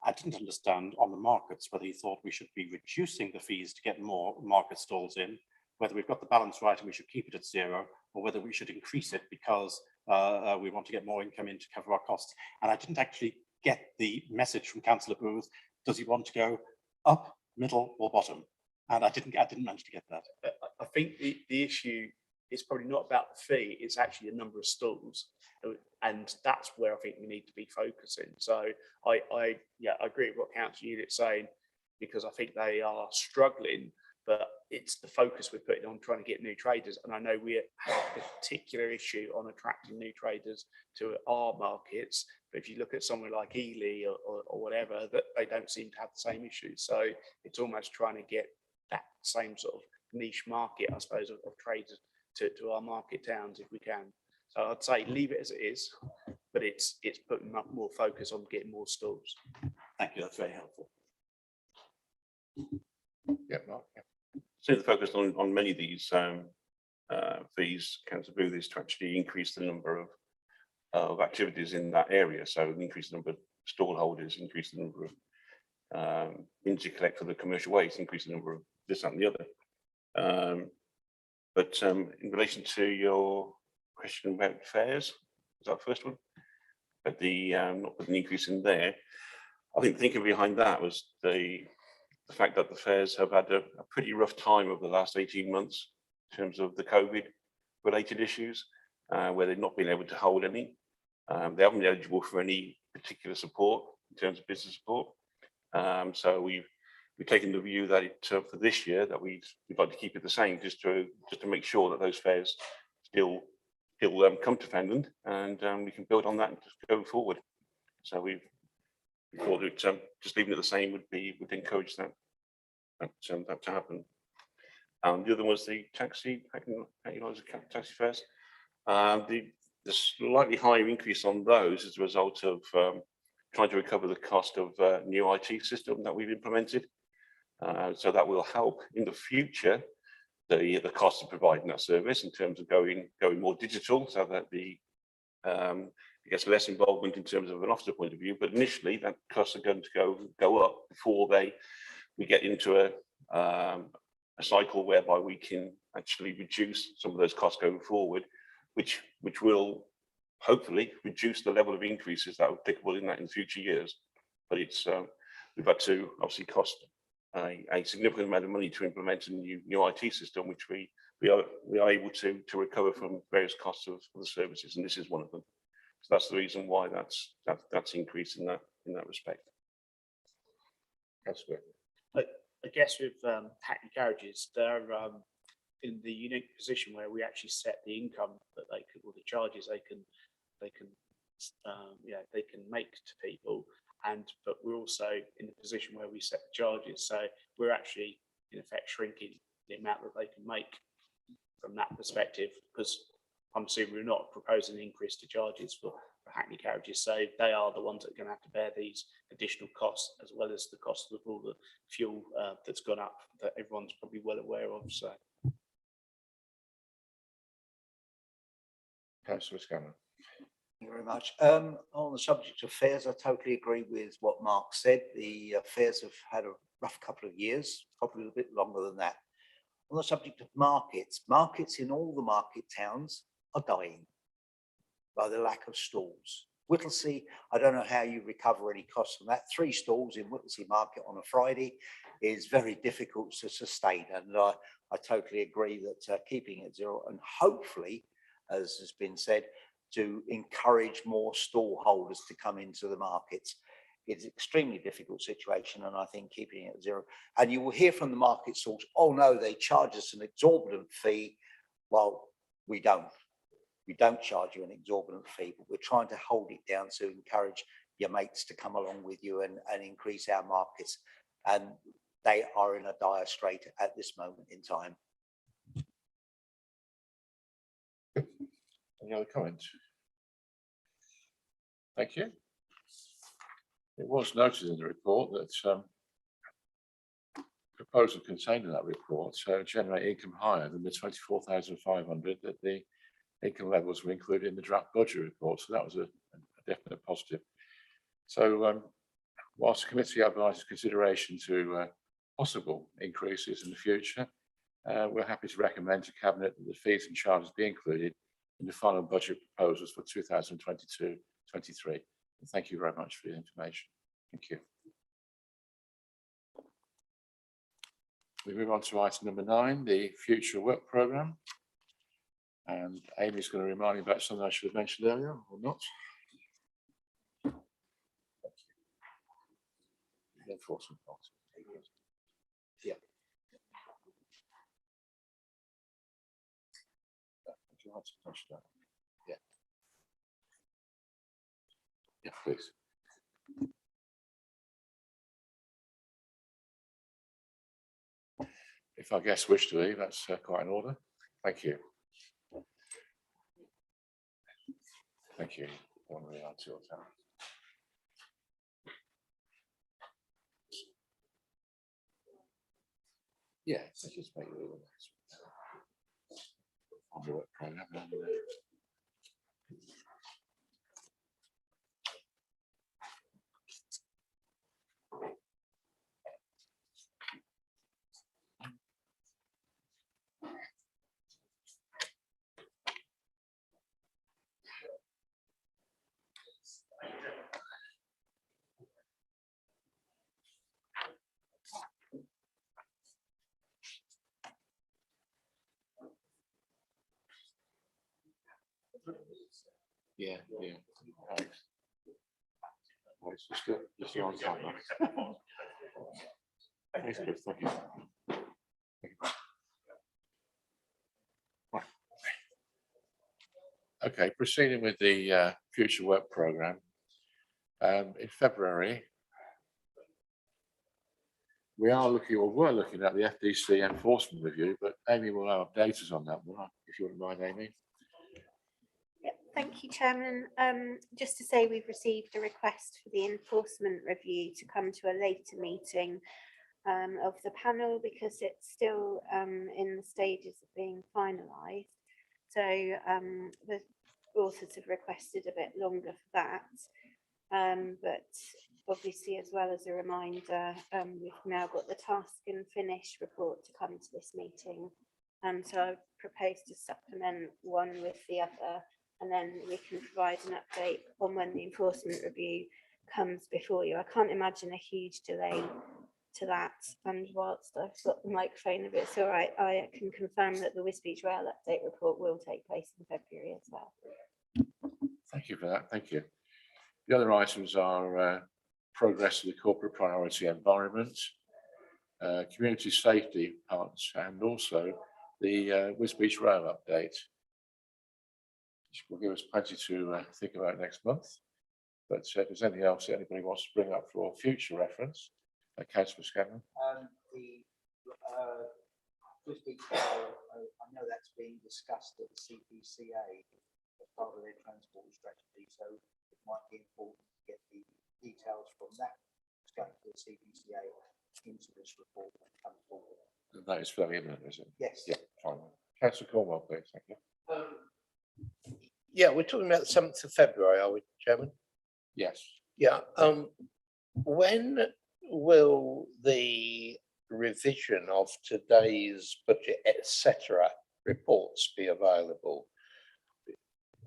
I didn't understand on the markets whether he thought we should be reducing the fees to get more market stalls in, whether we've got the balance right and we should keep it at 0, or whether we should increase it because we want to get more income in to cover our costs. And I didn't actually get the message from Councillor Booth. Does he want to go up, middle, or bottom? And I didn't manage to get that. I think the issue is probably not about the fee, it's actually the number of stalls. And that's where I think we need to be focusing. So I agree with what Councillor Hewlett's saying, because I think they are struggling, but it's the focus we're putting on trying to get new traders. And I know we have a particular issue on attracting new traders to our markets. But if you look at somewhere like Ely or whatever, that they don't seem to have the same issues. So it's almost trying to get that same sort of niche market, I suppose, of traders to our market towns if we can. So I'd say leave it as it is, but it's putting up more focus on getting more stalls. Thank you, that's very helpful. Yeah, Mark. Yeah. So the focus on many of these fees, Councillor Booth, is to actually increase the number of activities in that area. So increase the number of stall holders, increase the number of energy collect for the commercial waste, increase the number of this and the other. But in relation to your question about fares, was that the first one? But the not putting an increase in there, I think the thinking behind that was the fact that the fares have had a pretty rough time over the last 18 months in terms of the COVID related issues, where they've not been able to hold any. They haven't been eligible for any particular support in terms of business support. So we've taken the view that for this year that we'd like to keep it the same, just to make sure that those fares still come to Fenland, and we can build on that and just go forward. So we thought that just leaving it the same would encourage that to happen. The other was the taxi fares. The slightly higher increase on those as a result of trying to recover the cost of new IT system that we've implemented. So that will help in the future the cost of providing that service in terms of going more digital, so that I guess less involvement in terms of an officer point of view. But initially, that costs are going to go up before we get into cycle whereby we can actually reduce some of those costs going forward, which will hopefully reduce the level of increases that are applicable in that in future years. But it's we've had to obviously cost a significant amount of money to implement a new IT system, which we are able to recover from various costs of the services, and this is one of them. So that's the reason why that's increased in that respect. That's good. I guess with Hackney Garages, they're in the unique position where we actually set the income that they could, or the charges they can make to people, but we're also in the position where we set the charges, so we're actually in effect shrinking the amount that they can make from that perspective, because I'm assuming we're not proposing an increase to charges for Hackney Garages, so they are the ones that are going to have to bear these additional costs, as well as the cost of all the fuel that's gone up, that everyone's probably well aware of. So, Councillor Scanlon. Thank you very much. On the subject of fares, I totally agree with what Mark said. The fares have had a rough couple of years, probably a bit longer than that. On the subject of markets, markets in all the market towns are dying by the lack of stalls. Whittlesea, I don't know how you recover any costs from that. 3 stalls in Whittlesea Market on a Friday is very difficult to sustain. And I totally agree that keeping it 0 and hopefully, as has been said, to encourage more stall holders to come into the markets. It's an extremely difficult situation, and I think keeping it 0. And you will hear from the market stalls, oh no, they charge us an exorbitant fee. Well, we don't. We don't charge you an exorbitant fee, but we're trying to hold it down to encourage your mates to come along with you and increase our markets. And they are in a dire strait at this moment in time. Any other comments? Thank you. It was noted in the report that proposal contained in that report generate income higher than the 24,500 that the income levels were included in the draft budget report. So that was a definite positive. So whilst the committee advises consideration to possible increases in the future, we're happy to recommend to Cabinet that the fees and charges be included in the final budget proposals for 2022-23. Thank you very much for the information. Thank you. We move on to item number 9, the future work programme. And Amy's going to remind me about something I should have mentioned earlier or not. The enforcement policy. Yeah. Would you like to touch that? Yeah. Yeah, please. If our guests wish to leave, that's quite in order. Thank you. Thank you. One regard to your time. Yeah, so just make it all on the work programme. Yeah, yeah. Thanks. Well, it's just on time. Thanks, Chris. Thank you. Thank you. Right. Okay, proceeding with the future work programme. In February, we are looking, or were looking at the Fdc Enforcement review, but Amy will now update us on that one, if you wouldn't mind, Amy. Thank you, Chairman. Just to say we've received a request for the enforcement review to come to a later meeting of the panel because it's still in the stages of being finalised. So the authors have requested a bit longer for that. But obviously, as well as a reminder, we've now got the task and finish report to come to this meeting. So I propose to supplement one with the other, and then we can provide an update on when the enforcement review comes before you. I can't imagine a huge delay to that. And whilst I've got the microphone, if it's all right, I can confirm that the Wisbech Rail update report will take place in February as well. Thank you for that. Thank you. The other items are progress of the corporate priority environment, community safety parts, and also the Wisbech Rail update, which will give us plenty to think about next month. But if there's anything else that anybody wants to bring up for future reference, Councillor Scanlon. Wisbech Rail, I know that's being discussed at the CPCA as part of their transport strategy, so it might be important to get the details from that going to the CPCA into this report that comes forward. That is fairly imminent, is it? Yes. Yeah, fine. Councillor Cornwall, please. Thank you. Yeah, we're talking about the 7th of February, are we, Chairman? Yes. Yeah. When will the revision of today's budget, etc., reports be available?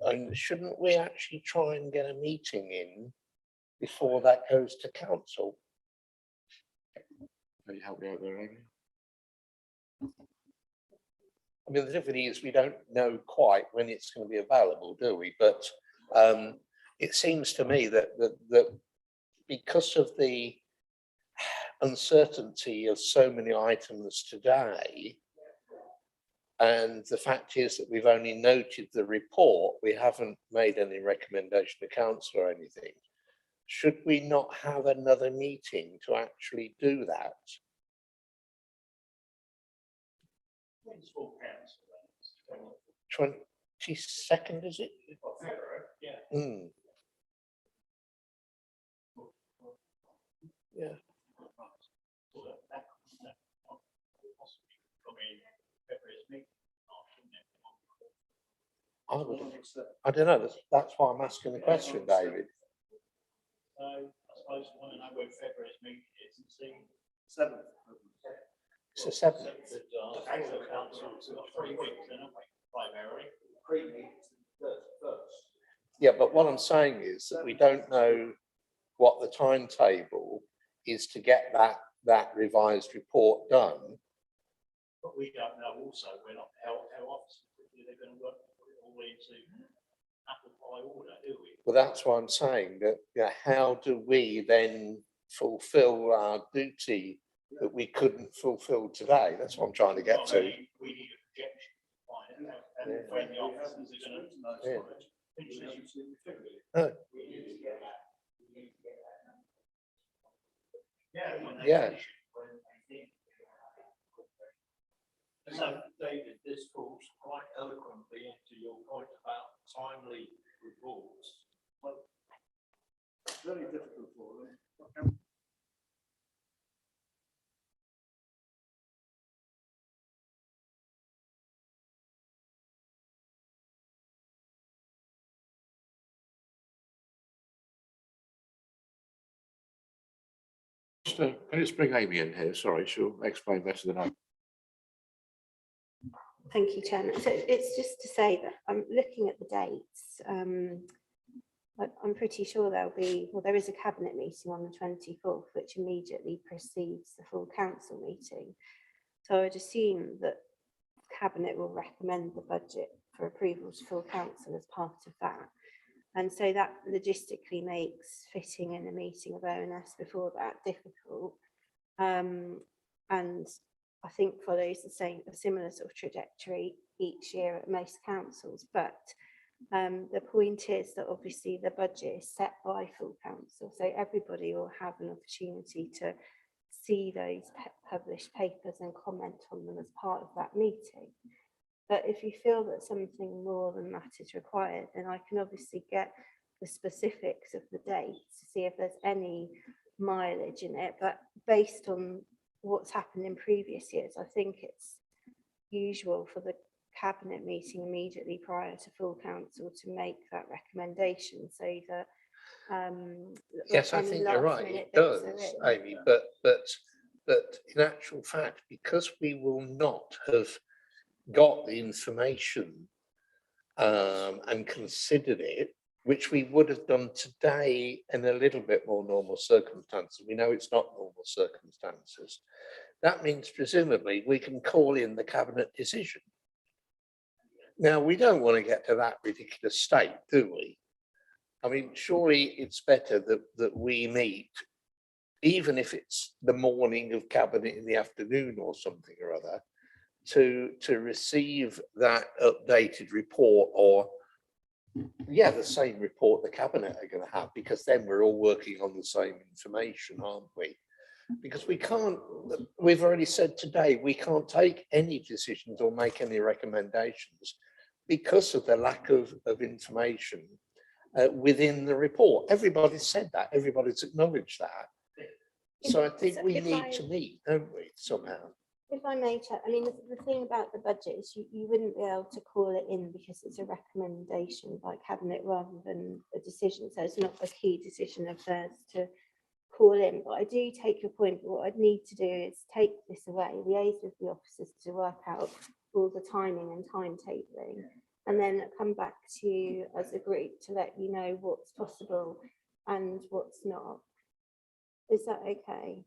And shouldn't we actually try and get a meeting in before that goes to council? Can you help me out there, Amy? I mean, the difficulty is we don't know quite when it's going to be available, do we? But it seems to me that because of the uncertainty of so many items today, and the fact is that we've only noted the report, we haven't made any recommendation to council or anything. Should we not have another meeting to actually do that? 22nd, is it? Yeah. Yeah. I don't know. That's why I'm asking the question, David. So I suppose I want to know when February's meeting is and see 7th. It's the 7th. Council's got 3 weeks, haven't we? Primarily. Yeah, but what I'm saying is that we don't know what the timetable is to get that revised report done. But we don't know also, we're not how often they're going to work it all into apple pie order, do we? Well, that's why I'm saying that, how do we then fulfill our duty that we couldn't fulfill today? That's what I'm trying to get to. We need a projection, find out, and when the officers are going to Yeah. So, David, this falls quite eloquently into your point about timely reports. Well, it's very difficult for them. Can you just bring Amy in here? Sorry, she'll explain better than I. Thank you, Chairman. So it's just to say that I'm looking at the dates. I'm pretty sure there is a cabinet meeting on the 24th, which immediately precedes the full council meeting. So I'd assume that cabinet will recommend the budget for approval to full council as part of that. And so that logistically makes fitting in a meeting of ONS before that difficult. And I think follows a similar sort of trajectory each year at most councils. But the point is that obviously the budget is set by full council, so everybody will have an opportunity to see those published papers and comment on them as part of that meeting. But if you feel that something more than that is required, then I can obviously get the specifics of the dates to see if there's any mileage in it. But based on what's happened in previous years, I think it's usual for the cabinet meeting immediately prior to full council to make that recommendation, so that Yes, I any think you're last right, minute it bits are does, in. Amy, but in actual fact, because we will not have got the information and considered it, which we would have done today in a little bit more normal circumstances. We know it's not normal circumstances. That means presumably we can call in the cabinet decision. Now, we don't want to get to that ridiculous state, do we? I mean, surely it's better that we meet, even if it's the morning of cabinet in the afternoon or something or other, to receive that updated report, or yeah, the same report the cabinet are going to have, because then we're all working on the same information, aren't we? Because we can't, we've already said today, we can't take any decisions or make any recommendations because of the lack of information within the report. Everybody's said that, everybody's acknowledged that. So I think we need to meet, don't we, somehow? If I may, I mean, the thing about the budget is you wouldn't be able to call it in because it's a recommendation by cabinet rather than a decision. So it's not a key decision of theirs to call in. But I do take your point. What I'd need to do is take this away, liaise with the officers to work out all the timing and timetabling, and then come back to you as a group to let you know what's possible and what's not. Is that okay?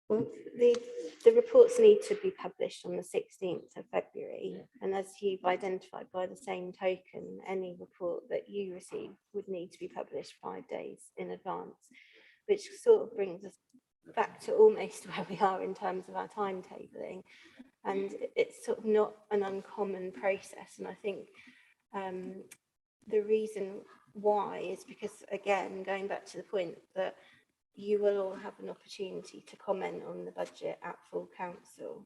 Well, the reports need to be published on the 16th of February, and as you've identified, by the same token, any report that you receive would need to be published 5 days in advance, which sort of brings us back to almost where we are in terms of our timetabling. And it's sort of not an uncommon process. And I think the reason why is because, again, going back to the point that you will all have an opportunity to comment on the budget at full council.